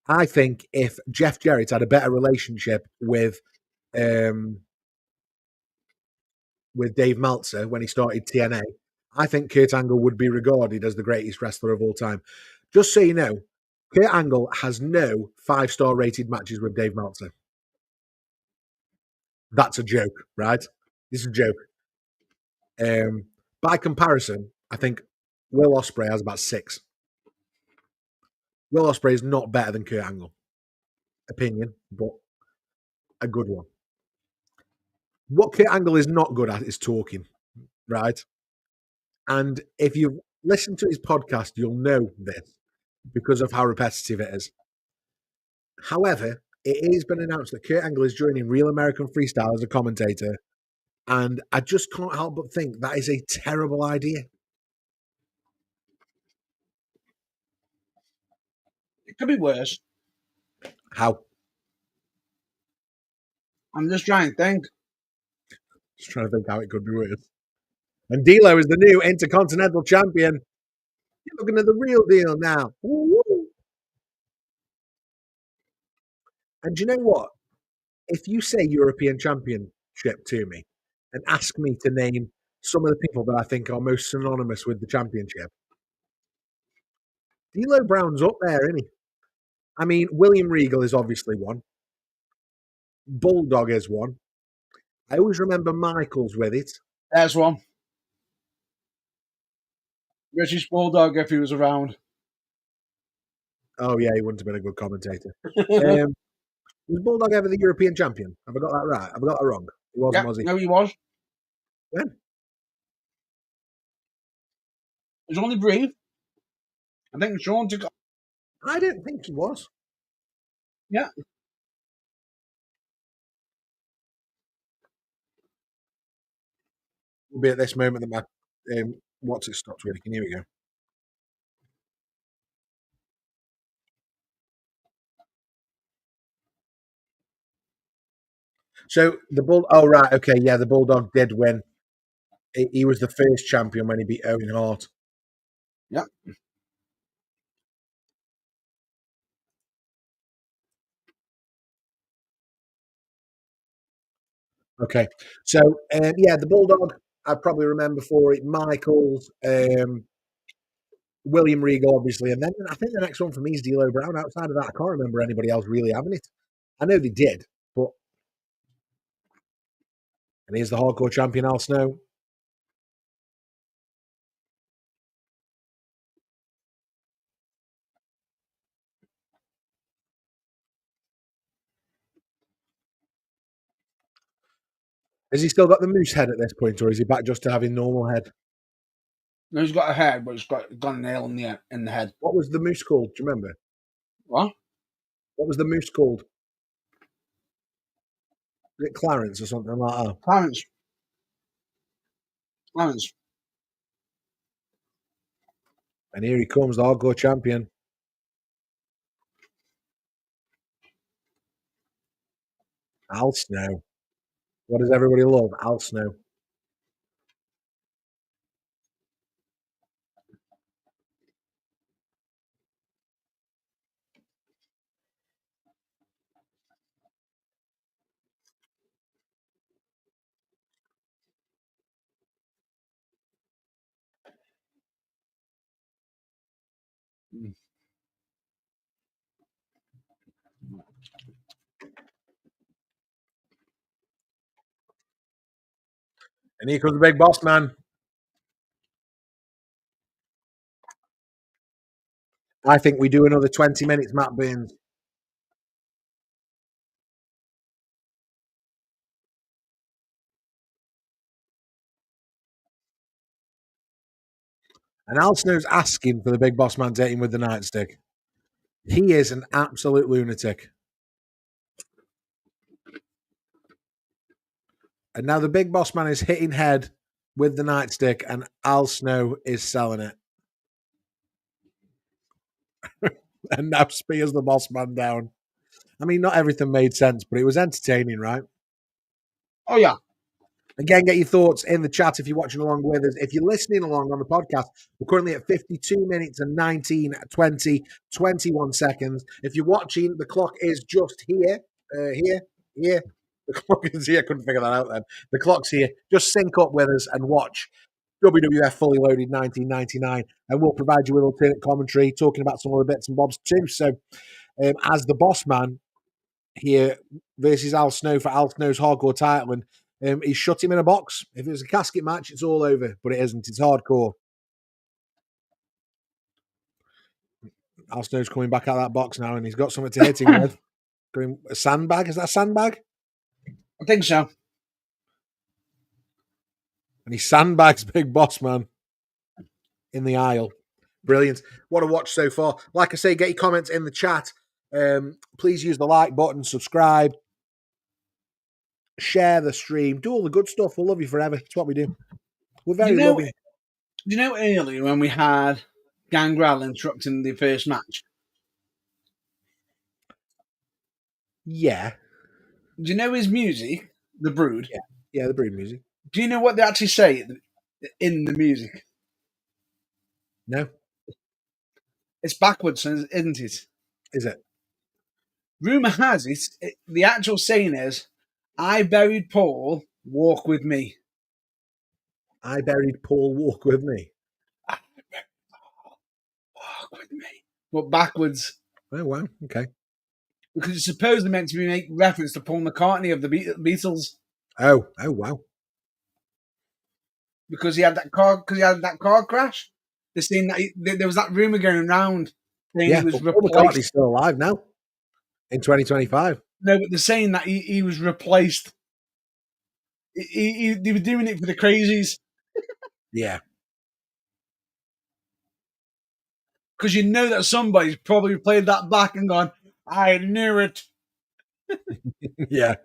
I think if Jeff Jarrett had a better relationship with Dave Meltzer when he started TNA, I think Kurt Angle would be regarded as the greatest wrestler of all time. Just so you know, Kurt Angle has no 5-star rated matches with Dave Meltzer. That's a joke, right? This is a joke. By comparison, I think Will Ospreay has about 6. Will Ospreay is not better than Kurt Angle. Opinion, but a good one. What Kurt Angle is not good at is talking, right? And if you listen to his podcast, you'll know this because of how repetitive it is. However, it has been announced that Kurt Angle is joining Real American Freestyle as a commentator, and I just can't help but think that is a terrible idea. It could be worse. How? I'm just trying to think. Just trying to think how it could be worse. And D'Lo is the new Intercontinental Champion. You're looking at the real deal now. Woo-woo. And do you know what? If you say European Championship to me and ask me to name some of the people that I think are most synonymous with the championship, D'Lo Brown's up there, isn't he? I mean, William Regal is obviously one. Bulldog is one. I always remember Michaels with it. There's one. British Bulldog if he was around. Oh, yeah, he wouldn't have been a good commentator. Was Bulldog ever the European champion? Have I got that right? Have I got that wrong? He wasn't, Yeah, was he? no, he was. When? It was only brief. I think Sean took. I don't think he was. Yeah. It'll be at this moment that my what's it stopped working. Here we go. So the bull. Oh right, okay, yeah. The Bulldog did win. He was the first champion when he beat Owen Hart. Yeah. Okay, so yeah, the Bulldog. I probably remember for it. Michaels. William Regal, obviously, and then I think the next one for me is D'Lo Brown. Outside of that, I can't remember anybody else really having it. I know they did, but and here's the hardcore champion, Al Snow. Has he still got the moose head at this point, or is he back just to having normal head? No, he's got a head, but he's got a nail in the head. What was the moose called? Do you remember? What? What was the moose called? Is it Clarence or something like that? Clarence. Clarence. And here he comes, the hardcore champion. Al Snow. What does everybody love? Al Snow. And here comes the big boss man. I think we do another 20 minutes, Matt Burns. And Al Snow's asking for the big boss man to hit him with the nightstick. He is an absolute lunatic. And now the big boss man is hitting head with the nightstick, and Al Snow is selling it. And now spears the boss man down. I mean, not everything made sense, but it was entertaining, right? Oh, yeah. Again, get your thoughts in the chat if you're watching along with us. If you're listening along on the podcast, we're currently at 52 minutes and 19, 20, 21 seconds. If you're watching, the clock is just here. Here. The clock is here. Couldn't figure that out then. The clock's here. Just sync up with us and watch WWF Fully Loaded 1999, and we'll provide you with alternate commentary, talking about some other bits and bobs too. So, as the boss man here versus Al Snow for Al Snow's hardcore title, and he shut him in a box. If it was a casket match, it's all over, but it isn't. It's hardcore. Al Snow's coming back out of that box now, and he's got something to hit him with. Got him a sandbag. Is that a sandbag? I think so. And he sandbags Big Boss Man in the aisle. Brilliant. What a watch so far. Like I say, get your comments in the chat. Please use the like button, subscribe, share the stream, do all the good stuff. We'll love you forever. It's what we do. We're very loving. Do you know earlier when we had Gangrel interrupting the first match? Yeah. Do you know his music, The Brood? Yeah, the Brood music. Do you know what they actually say in the music? No. It's backwards, isn't it? Is it? Rumour has it, the actual saying is, I buried Paul, walk with me. I buried Paul, walk with me. I buried Paul, walk with me. But backwards. Oh, wow. Okay. Because it's supposedly meant to be make reference to Paul McCartney of the Beatles. Oh, wow. Because he had that car crash. They're saying that there was that rumour going around saying he was Paul McCartney's still alive now in 2025. No, but they're saying that he was replaced. They were doing it for the crazies. Yeah. Because you know that somebody's probably played that back and gone, I knew it. Yeah.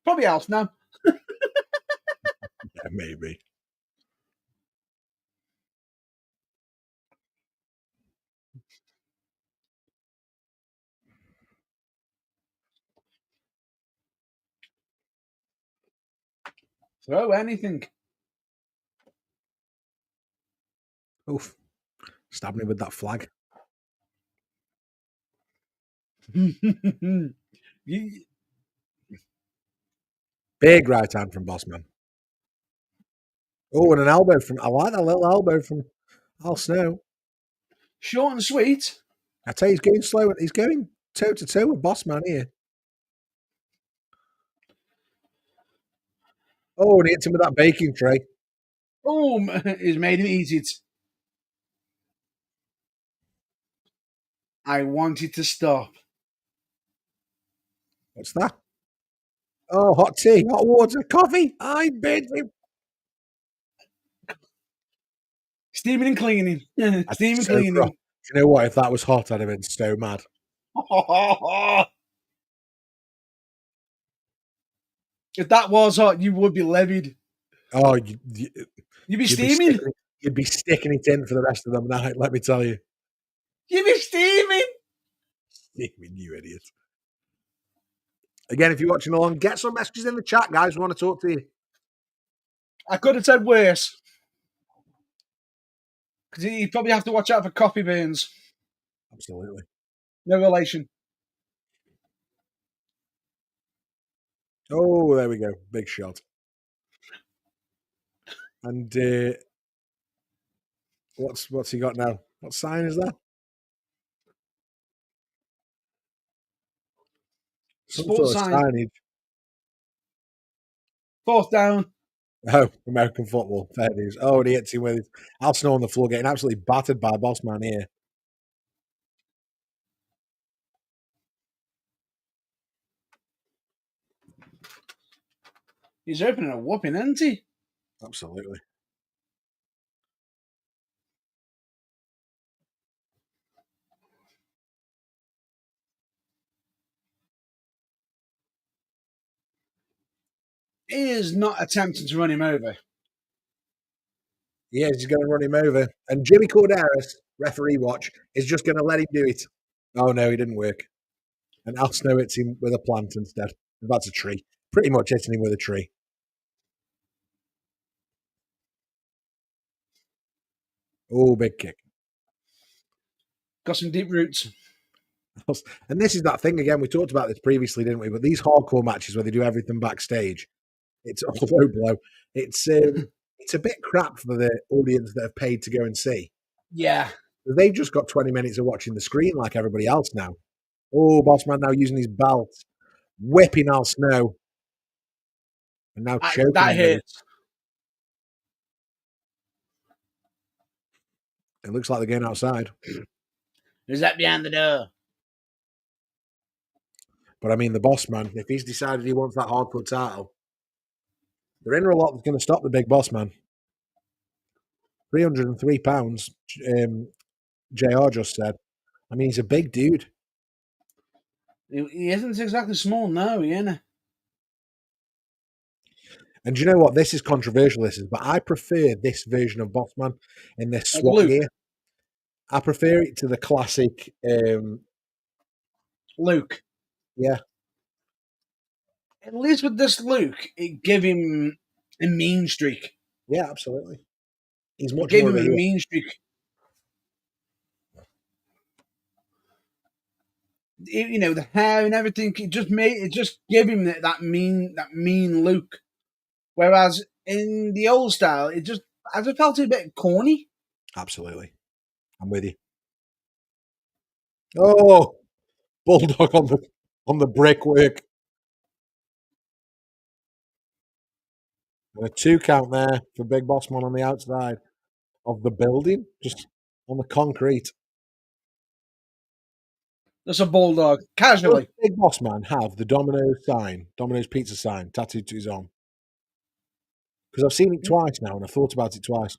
Probably else now. Yeah, maybe. Throw anything. Oof. Stab me with that flag. Big right hand from Bossman. Oh, and an elbow from. I like that little elbow from Al Snow. Short and sweet. I tell you, he's going slow. He's going toe to toe with Bossman here. Oh, and he hits him with that baking tray. Oh, he's made him eat it. I want it to stop. What's that? Oh, hot tea, hot water, coffee. I bid him. Steaming and cleaning. Steaming and So cross. cleaning. Do you know what? If that was hot, I'd have been so mad. If that was hot, you would be livid. Oh, You'd be you'd steaming. you'd be sticking it in for the rest of the night. Let me tell you. You'd be steaming. You idiot. Again, if you're watching along, get some messages in the chat, guys. We want to talk to you. I could have said worse. Because you'd probably have to watch out for coffee beans. Absolutely. No relation. Oh, there we go. Big shot. And what's he got now? What sign is that? Some Sports sort of sign. signage. 4th down. Oh, American football. Fair news. Oh, and he hits him with his Al Snow on the floor, getting absolutely battered by Bossman here. He's opening a whooping, isn't he? Absolutely. He is not attempting to run him over. Yeah, he's going to run him over. And Jimmy Corderas, referee watch, is just going to let him do it. Oh, no, he didn't work. And Al Snow hits him with a plant instead. That's a tree. Pretty much hitting him with a tree. Oh, big kick. Got some deep roots. And this is that thing again. We talked about this previously, didn't we? But these hardcore matches where they do everything backstage, it's a low blow. It's a bit crap for the audience that have paid to go and see. Yeah. They've just got 20 minutes of watching the screen like everybody else now. Oh, Bossman now using his belt, whipping Al Snow, and now choking That him with it. hurts. It looks like they're going outside. Who's that behind the door? But I mean, the Bossman, if he's decided he wants that hardcore title, there ain't a lot that's going to stop the big Bossman. £303, JR just said. I mean, he's a big dude. He isn't exactly small, no, he ain't. And do you know what? This is controversial, but I prefer this version of Bossman in this Like SWAT Luke. gear. I prefer it to the classic. Luke. Yeah. At least with this Luke, it gave him a mean streak. Yeah, absolutely. He's much Gave more him of a mean streak. You know, the hair and everything. It just gave him that mean look. Whereas in the old style, I just felt it a bit corny. Absolutely. I'm with you. Oh, Bulldog on the brickwork. And a 2 count there for Big Bossman on the outside of the building, just on the concrete. That's a bulldog. Casually. Does Big Bossman have the Domino's pizza sign tattooed to his arm? Because I've seen it twice now and I've thought about it twice.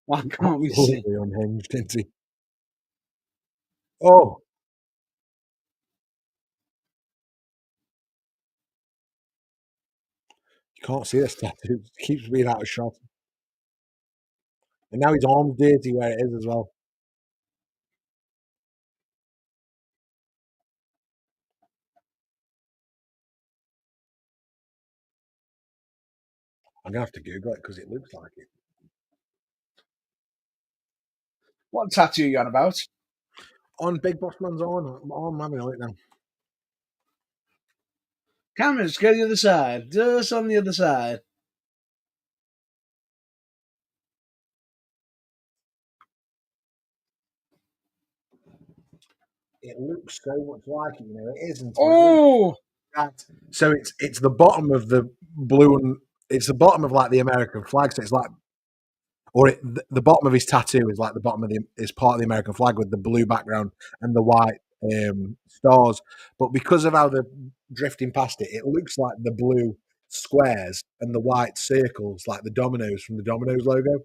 Why can't we see? Absolutely unhinged, isn't he? Oh. You can't see this tattoo. It keeps being out of shot. And now his arm's dirty where it is as well. I'm going to have to Google it because it looks like it. What tattoo are you on about? On Big Boss Man's arm. I'm having a look now. Cameras, go to the other side. Just on the other side. It looks so much like it, it isn't. Oh! So it's the bottom of the blue and it's the bottom of like the American flag. So it's like, the bottom of his tattoo is like the bottom of is part of the American flag with the blue background and the white stars. But because of how they're drifting past it, it looks like the blue squares and the white circles, like the dominoes from the Domino's logo.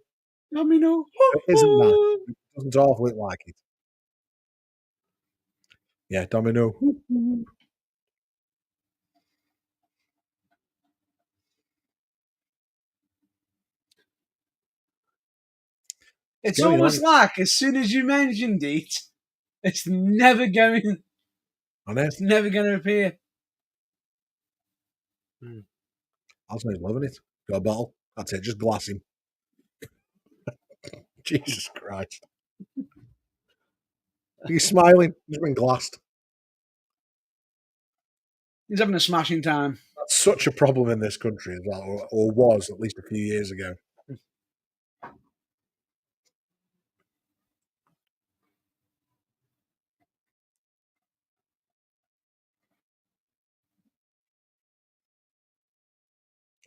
Domino. It isn't that. It doesn't half look like it. Yeah, domino. It's Going almost on. like as soon as you mentioned it, it's never going. I know. It's never going to appear. Alston's loving it. Got a bottle. That's it. Just glass him. Jesus Christ. He's smiling. He's been glassed. He's having a smashing time. That's such a problem in this country as well, or was at least a few years ago.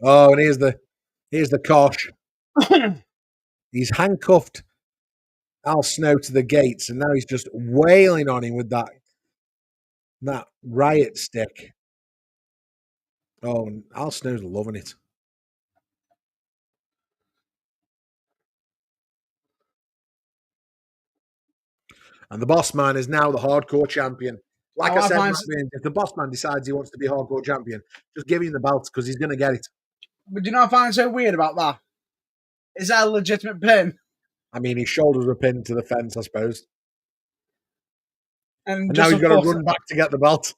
Oh, and here's the kosh. He's handcuffed Al Snow to the gates, and now he's just wailing on him with that riot stick. Oh, and Al Snow's loving it. And the boss man is now the hardcore champion. Like I said, if the boss man decides he wants to be hardcore champion, just give him the belt because he's going to get it. But do you know what I find so weird about that? Is that a legitimate pin? I mean, his shoulders were pinned to the fence, I suppose. And now he's got to run back to get the belt.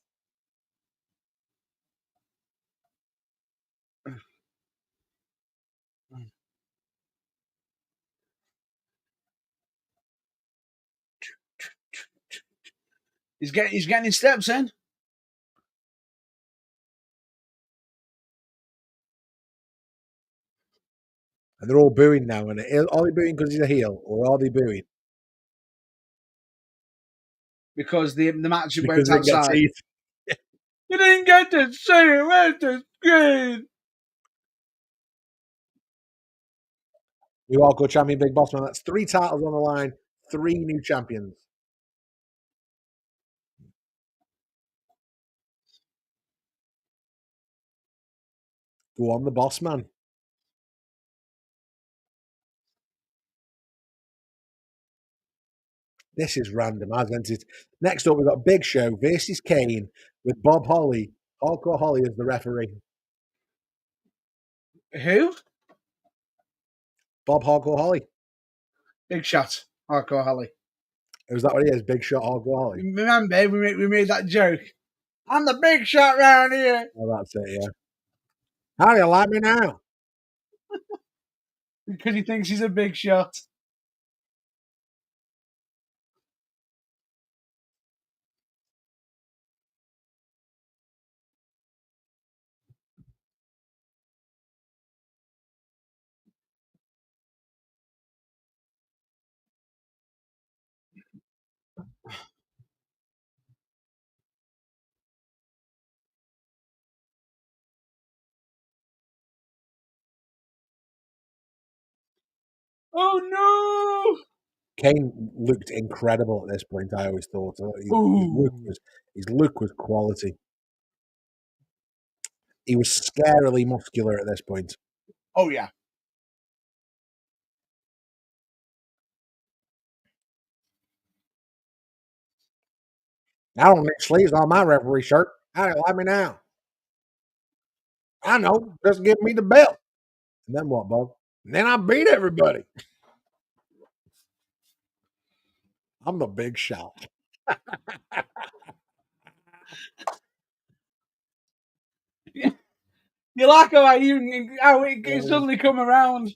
He's getting his steps in. And they're all booing now. And are they booing because he's a heel, or are they booing because the match because went outside? You didn't get to see it. Where's the screen? New hardcore champion, Big Boss Man. That's 3 titles on the line, 3 new champions. Go on, the boss man. This is random, hasn't it? Next up, we've got Big Show versus Kane with Bob Holly, Hardcore Holly as the referee. Who? Bob Hardcore Holly. Big Shot, Hardcore Holly. Is that what he is? Big Shot Hardcore Holly. Remember, we made that joke. I'm the big shot round here. Oh, that's it, yeah. How do you like me now? Because he thinks he's a big shot. Oh no! Kane looked incredible at this point. I always thought his look was quality. He was scarily muscular at this point. Oh yeah. I don't need sleeves on my referee shirt. How do you like me now? I know. Just give me the belt. And then what, Bob? And then I beat everybody. I'm the big shot. You like how it suddenly come around.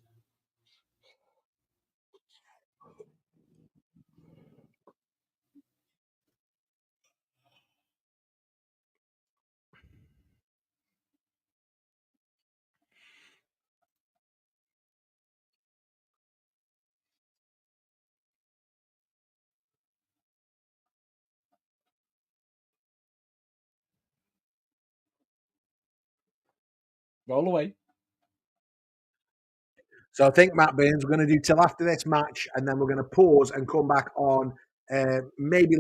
Roll away. So I think, Matt Burns, we're going to do till after this match, and then we're going to pause and come back on maybe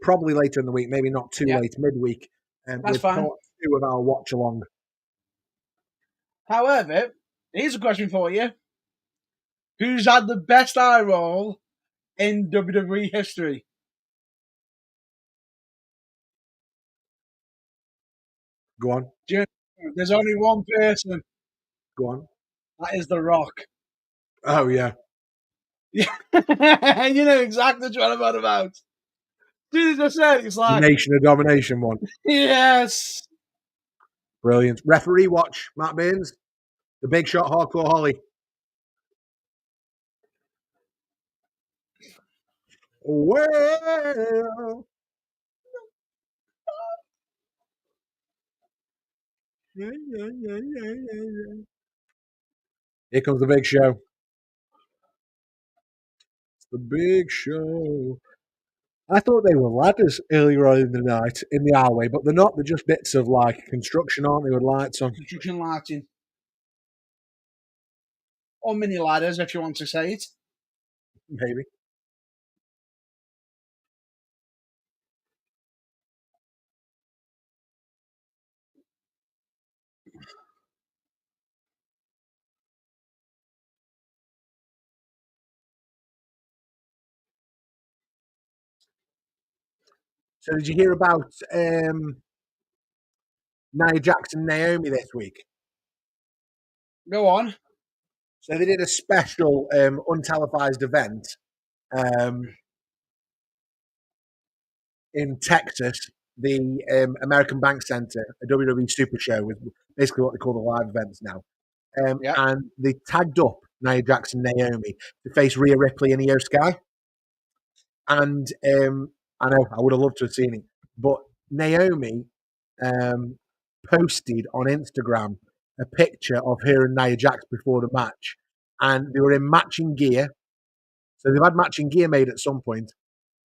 probably later in the week, maybe not too late, midweek, That's with fine. part 2 of our watch along. However, here's a question for you. Who's had the best eye roll in WWE history? Go on. There's only one person. Go on. That is The Rock. Oh, yeah. Yeah. You know exactly what I'm on about. As soon as I said, it's like, Nation of Domination one. yes. Brilliant. Referee watch, Matt Burns. The Big Shot Hardcore Holly. Well. Yeah. Here comes the big show. It's the big show. I thought they were ladders earlier on in the night in the alleyway, but they're not. They're just bits of like construction, aren't they, with lights on? Construction lighting. Or mini ladders, if you want to say it. Maybe. So did you hear about Nia Jax and Naomi this week? Go on. So they did a special untelevised event in Texas, the American Bank Center, a WWE Super Show, with basically what they call the live events now. Yep. And they tagged up Nia Jax and Naomi to face Rhea Ripley and Io Sky. And I know I would have loved to have seen it, but Naomi posted on Instagram a picture of her and Nia Jax before the match, and they were in matching gear. So they've had matching gear made at some point,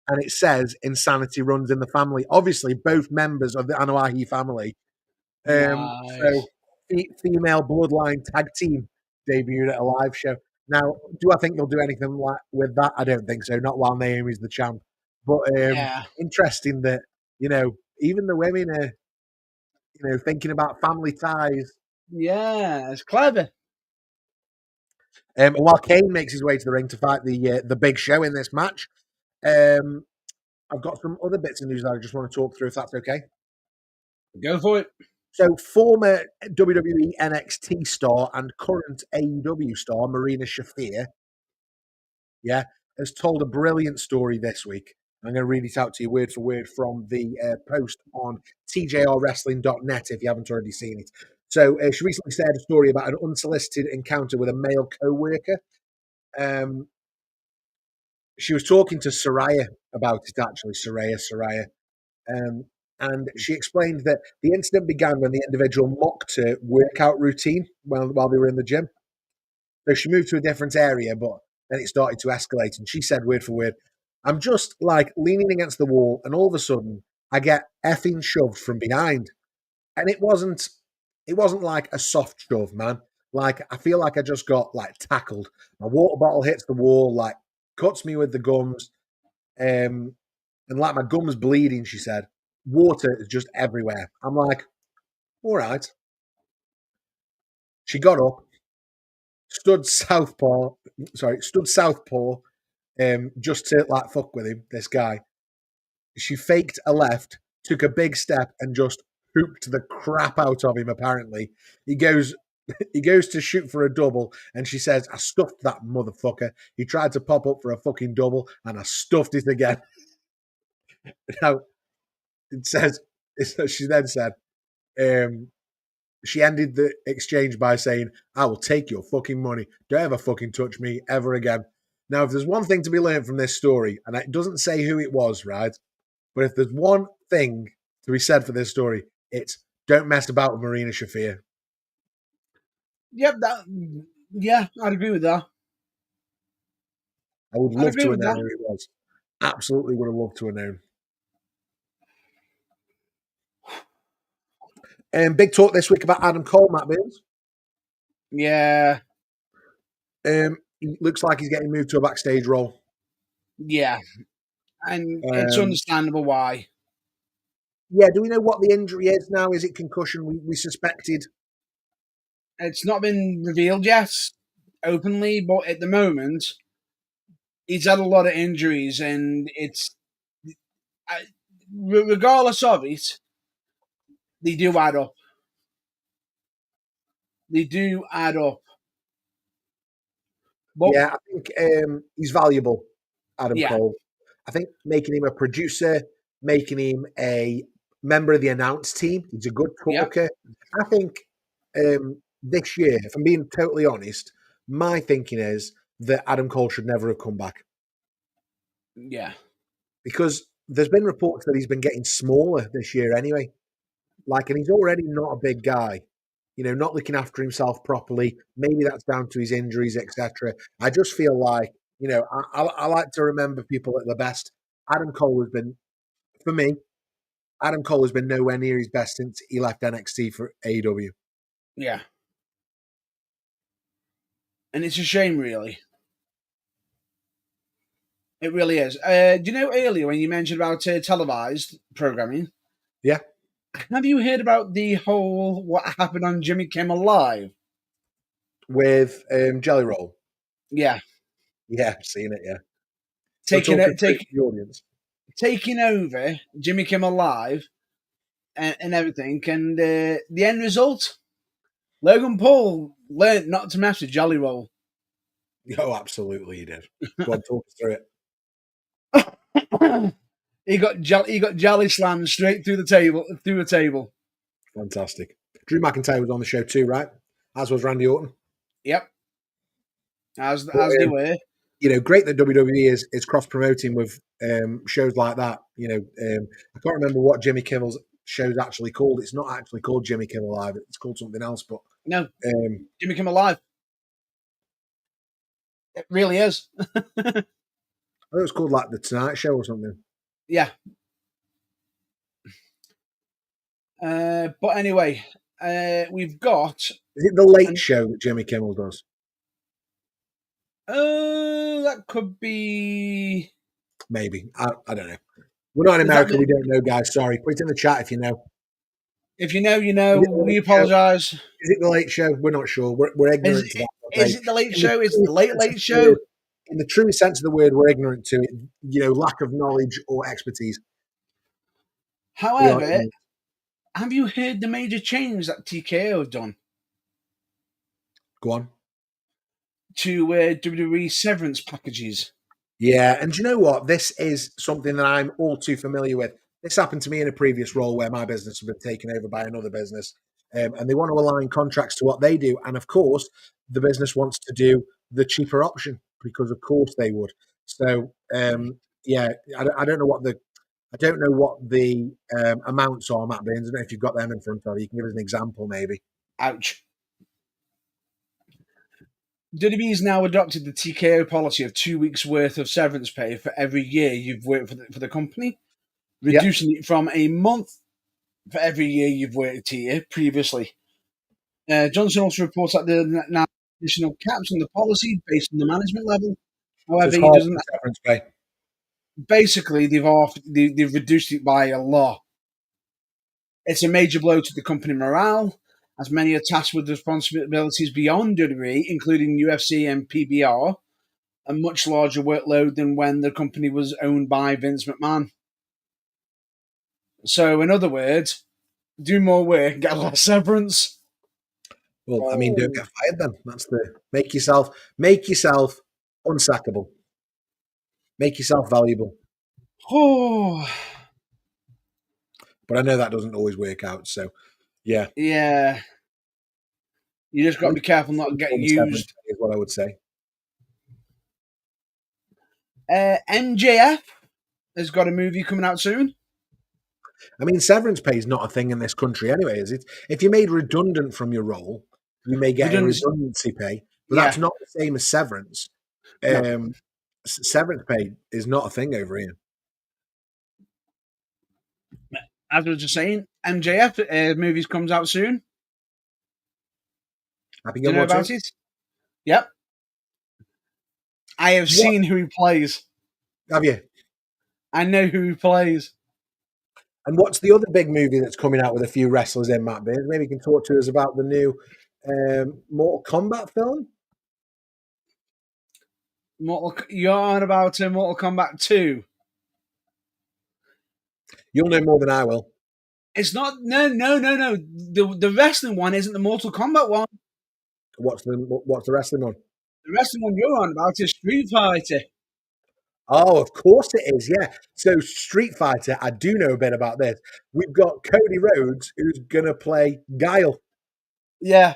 and it says "Insanity runs in the family." Obviously, both members of the Anoa'i family. Nice. So female bloodline tag team debuted at a live show. Now, do I think they'll do anything like with that? I don't think so. Not while Naomi's the champ. But Yeah. interesting that even the women are thinking about family ties. Yeah, it's clever. And while Kane makes his way to the ring to fight the Big Show in this match, I've got some other bits of news that I just want to talk through, if that's okay. Go for it. So, former WWE NXT star and current AEW star Marina Shafir, has told a brilliant story this week. I'm going to read it out to you word for word from the post on tjrwrestling.net if you haven't already seen it. So, she recently shared a story about an unsolicited encounter with a male co-worker. She was talking to Saraya about it, actually. Saraya. And she explained that the incident began when the individual mocked her workout routine while they were in the gym. So she moved to a different area, but then it started to escalate. And she said, word for word, "I'm just like leaning against the wall, and all of a sudden I get effing shoved from behind." And it wasn't like a soft shove, man. Like, I feel like I just got like tackled. My water bottle hits the wall, like cuts me with the gums, and like my gums bleeding. She said, "Water is just everywhere." I'm like, all right. She got up, stood southpaw, just to like fuck with him. This guy. She faked a left, took a big step, and just hooped the crap out of him. Apparently, he goes to shoot for a double, and she says, "I stuffed that motherfucker. He tried to pop up for a fucking double, and I stuffed it again." Now it says, she then said, she ended the exchange by saying, "I will take your fucking money. Don't ever fucking touch me ever again." Now, if there's one thing to be learned from this story, and it doesn't say who it was, right? But if there's one thing to be said for this story, it's don't mess about with Marina Shafir. Yep, I'd agree with that. I would love to have known who it was. Absolutely would have loved to have known. Big talk this week about Adam Cole, Matt Bills. Yeah, He looks like he's getting moved to a backstage role. yeah, and it's Um, understandable why. yeah, do we know what the injury is now? Is it concussion? We suspected. It's not been revealed yet openly, but at the moment, he's had a lot of injuries, and it's I, regardless of it, they do add up. They do add up. But Yeah, I think he's valuable, Adam yeah, Cole. I think making him a producer, making him a member of the announce team, he's a good yeah, talker. I think this year, if I'm being totally honest, my thinking is that Adam Cole should never have come back yeah, because there's been reports that he's been getting smaller this year anyway. Like, and he's already not a big guy, not looking after himself properly. Maybe that's down to his injuries, etc. I just feel like, I like to remember people at the best. Adam Cole has been, for me, Adam Cole has been nowhere near his best since he left NXT for AEW. yeah. And it's a shame, really. It really is. Do you know earlier when you mentioned about televised programming? Yeah, Have you heard about the whole what happened on Jimmy Kimmel Live? with Jelly Roll. Yeah, Yeah, I've seen it. Yeah, we're taking talking it, straight to the audience. taking over Jimmy Kimmel Live and everything, and the end result: Logan Paul learned not to mess with Jolly Roll. Oh, absolutely, he did. Go on, talk us through it. He got Jolly slammed straight through the table. Through the table. Fantastic. Drew McIntyre was on the show too, right? As was Randy Orton. Yep, But as they were. great that WWE is cross promoting with shows like that. I can't remember what Jimmy Kimmel's show's actually called. It's not actually called Jimmy Kimmel Live. It's called something else. But No, um, Jimmy Kimmel Live. It really is. I think it was called like the Tonight Show or something. Yeah. But anyway, we've got. Is it the Late Show that Jimmy Kimmel does? That could be. Maybe. I don't know. We're not in Is that America. the, We don't know, guys. Sorry. Put it in the chat if you know. if you know, you Is know. it the We Late Show? apologise. Is it the Late Show? We're not sure. We're ignorant to that. Okay? Is it the late In the show? Is it the truest late sense of late the word, show? in the true sense of the word, we're ignorant to it. Lack of knowledge or expertise. We are However, ignorant. have you heard the major change that TKO have done Go on. to WWE severance packages? Yeah, and do you know what? This is something that I'm all too familiar with. This happened to me in a previous role where my business has been taken over by another business, and they want to align contracts to what they do. And of course, the business wants to do the cheaper option because, of course, they would. So, yeah, I don't know what the amounts are, Matt Baines. I don't know if you've got them in front of you. You can give us an example, maybe. Ouch. WWE has now adopted the TKO policy of 2 weeks' worth of severance pay for every year you've worked for the company, Yeah. reducing it from a month for every year you've worked here previously. Johnson also reports that there are now additional caps on the policy based on the management level. So However, it's he hard doesn't. for severance pay. Basically, they've reduced it by a lot. It's a major blow to the company morale, as many are tasked with responsibilities beyond WWE, including UFC and PBR, a much larger workload than when the company was owned by Vince McMahon. So, in other words, do more work, get less severance. Well, I mean, don't Oh, get fired then. That's the make yourself unsackable. Make yourself valuable. oh, But I know that doesn't always work out. So yeah, yeah. You just at got to be least careful not to some get form of severance used. pay is what I would say. MJF has got a movie coming out soon. I mean, severance pay is not a thing in this country anyway, is it? If you're made redundant from your role, you may get a Redundancy. redundancy pay, but that's Yeah, not the same as severance. no. Severance pay is not a thing over here. As I was just saying, MJF movies comes out soon. Happy Do you know Gilmore 2? about it? Yep. I have seen who he plays. Have you? I know who he plays. And what's the other big movie that's coming out with a few wrestlers in, Matt Beard? Maybe you can talk to us about the new Mortal Kombat film? You're on about Mortal Kombat 2. You'll know more than I will. It's not. No. The wrestling one isn't the Mortal Kombat one. What's the wrestling one? The wrestling one you're on about is Street Fighter. Oh, of course it is, yeah. So Street Fighter, I do know a bit about this. We've got Cody Rhodes, who's going to play Guile, Yeah.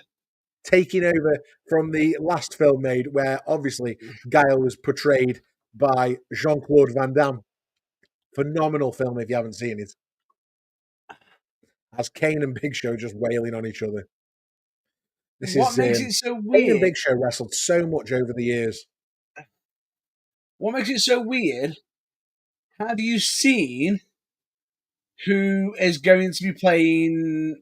taking over from the last film made, where obviously Guile was portrayed by Jean-Claude Van Damme. Phenomenal film if you haven't seen it. As Kane and Big Show just wailing on each other. What makes it so Kane and weird? Big Show wrestled so much over the years. What makes it so weird? Have you seen who is going to be playing?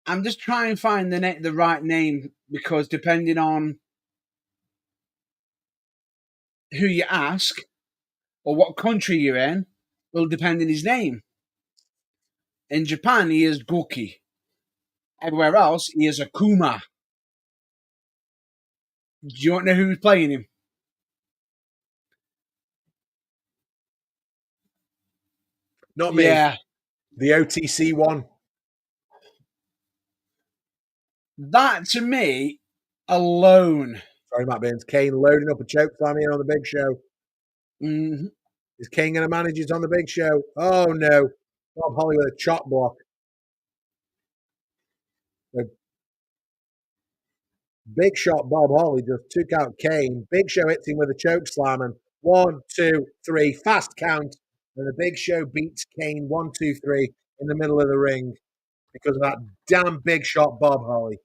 I'm just trying to find the right name, because depending on who you ask or what country you're in will depend on his name. In Japan, he is Goki. Everywhere else, he is Akuma. Do you want to know who's playing him? Not me. Yeah. The OTC one. That, to me, alone. Sorry, Matt Burns. Kane loading up a choke slam here on the Big Show. Mm-hmm. Is Kane going to manage it on the Big Show? Oh, no. Bob Holly with a chop block. The big shot Bob Holly just took out Kane. Big Show hits him with a choke slam. And 1, 2, 3. Fast count. And the Big Show beats Kane 1, 2, 3 in the middle of the ring because of that damn big shot Bob Holly.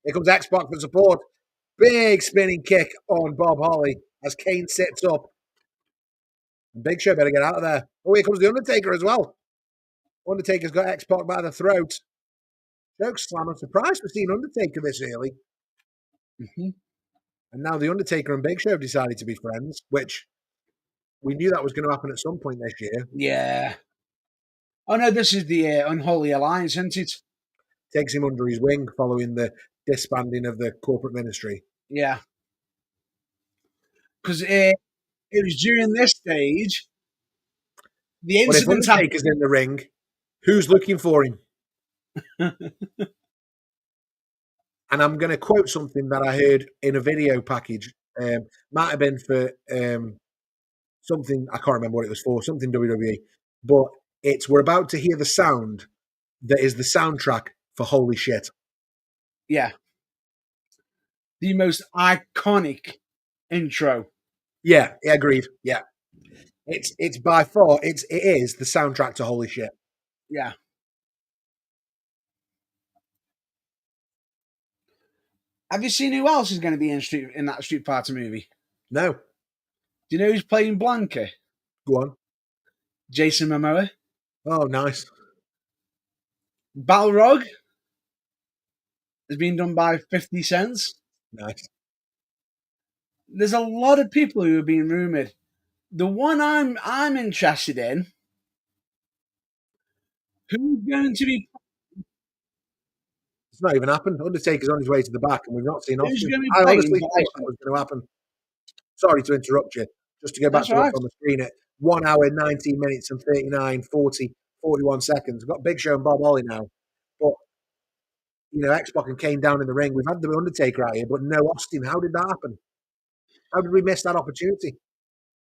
Here comes X-Pac for support. Big spinning kick on Bob Holly as Kane sits up. Big Show better get out of there. Oh, here comes the Undertaker as well. Undertaker's got X-Pac by the throat. Choke slam. I'm surprised we're seeing Undertaker this early. Mm-hmm. And now the Undertaker and Big Show have decided to be friends, which we knew that was going to happen at some point this year. Yeah. Oh, no, this is the Unholy Alliance, isn't it? Takes him under his wing following the disbanding of the corporate ministry. Yeah. Because it was during this stage, the incident But if Undertaker's in the ring, who's looking for him? And I'm going to quote something that I heard in a video package. Might have been for something, I can't remember what it was for, something WWE. But we're about to hear the sound that is the soundtrack for Holy Shit. Yeah. The most iconic intro. Yeah, agreed. Yeah. It's by far, it is the soundtrack to Holy Shit. Yeah. Have you seen who else is going to be in that Street Fighter movie? No. Do you know who's playing Blanca? Go on. Jason Momoa. Oh, nice. Balrog has been done by 50 Cent. Nice. There's a lot of people who are being rumoured. The one I'm interested in, who's going to be... It's not even happened. Undertaker's on his way to the back, and we've not seen Austin. I honestly thought that was going to happen. Sorry to interrupt you. Just to go back to what's on the screen at 1 hour, 19 minutes and 39, 40, 41 seconds. We've got Big Show and Bob Holly now. But, X-Pac and Kane down in the ring. We've had the Undertaker out here, but no Austin. How did that happen? How did we miss that opportunity?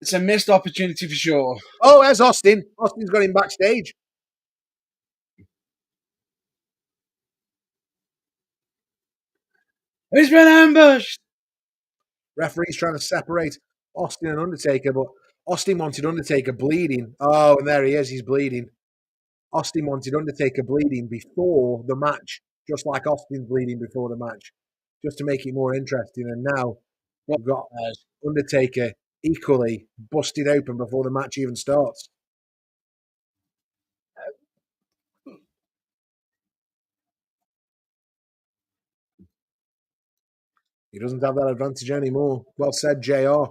It's a missed opportunity for sure. Oh, there's Austin. Austin's got him backstage. He's been ambushed. Referee's trying to separate Austin and Undertaker, but Austin wanted Undertaker bleeding. Oh, and there he is. He's bleeding. Austin wanted Undertaker bleeding before the match, just like Austin's bleeding before the match, just to make it more interesting. And now we've got Undertaker equally busted open before the match even starts. He doesn't have that advantage anymore. Well said, JR.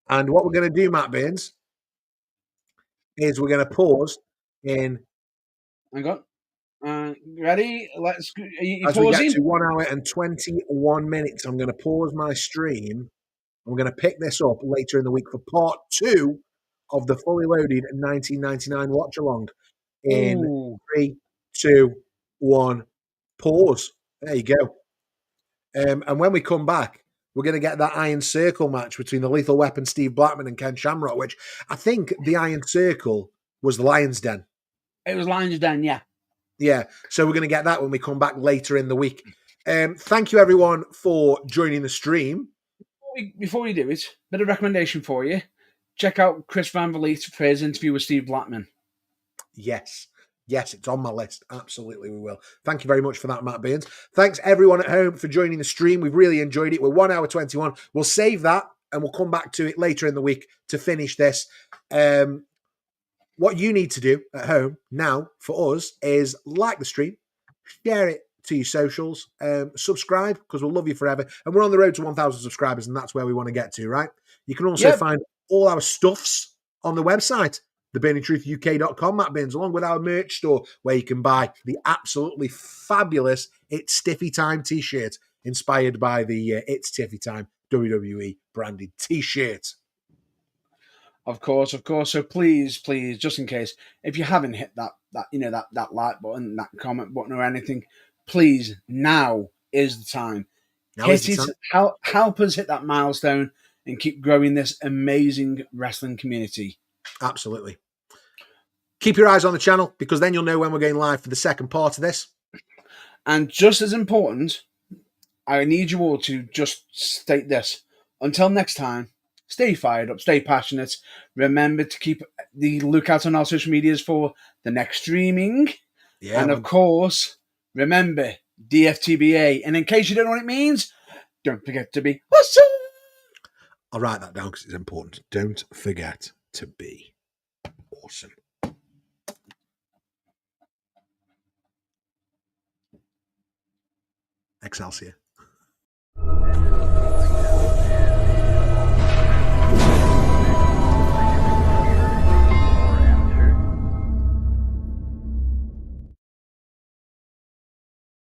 And what we're going to do, Matt Baines, is we're going to pause in. Hang on. Ready? Let's. You As we get pausing? to 1 hour and 21 minutes, I'm going to pause my stream. I'm going to pick this up later in the week for part 2 of the fully loaded 1999 watch along. In Ooh. 3, 2, 1, pause. There you go. And when we come back, we're going to get that Iron Circle match between the Lethal Weapon, Steve Blackman, and Ken Shamrock, which I think the Iron Circle was the Lion's Den. It was Lion's Den, yeah. Yeah, so we're going to get that when we come back later in the week. Thank you, everyone, for joining the stream. Before we do it, bit of recommendation for you. Check out Chris Van Vliet for his interview with Steve Blackman. Yes, it's on my list. Absolutely, we will. Thank you very much for that, Matt Baines. Thanks, everyone at home, for joining the stream. We've really enjoyed it. We're 1 hour 21. We'll save that, and we'll come back to it later in the week to finish this. What you need to do at home now for us is like the stream, share it to your socials, subscribe, because we'll love you forever. And we're on the road to 1,000 subscribers, and that's where we want to get to, right? You can also find all our stuffs on the website, theburningtruthuk.com, Matt Baines, along with our merch store, where you can buy the absolutely fabulous It's Tiffy Time t-shirt, inspired by the It's Tiffy Time WWE branded t-shirt. Of course. So please, just in case, if you haven't hit that like button, that comment button, or anything, please, now is the time. Hit it. Help us hit that milestone and keep growing this amazing wrestling community. Absolutely. Keep your eyes on the channel, because then you'll know when we're going live for the second part of this. And just as important, I need you all to just state this. Until next time, stay fired up, stay passionate. Remember to keep the lookout on our social medias for the next streaming. Yeah, and of course, remember DFTBA. And in case you don't know what it means, don't forget to be awesome. I'll write that down because it's important. Don't forget to be awesome. Excelsior.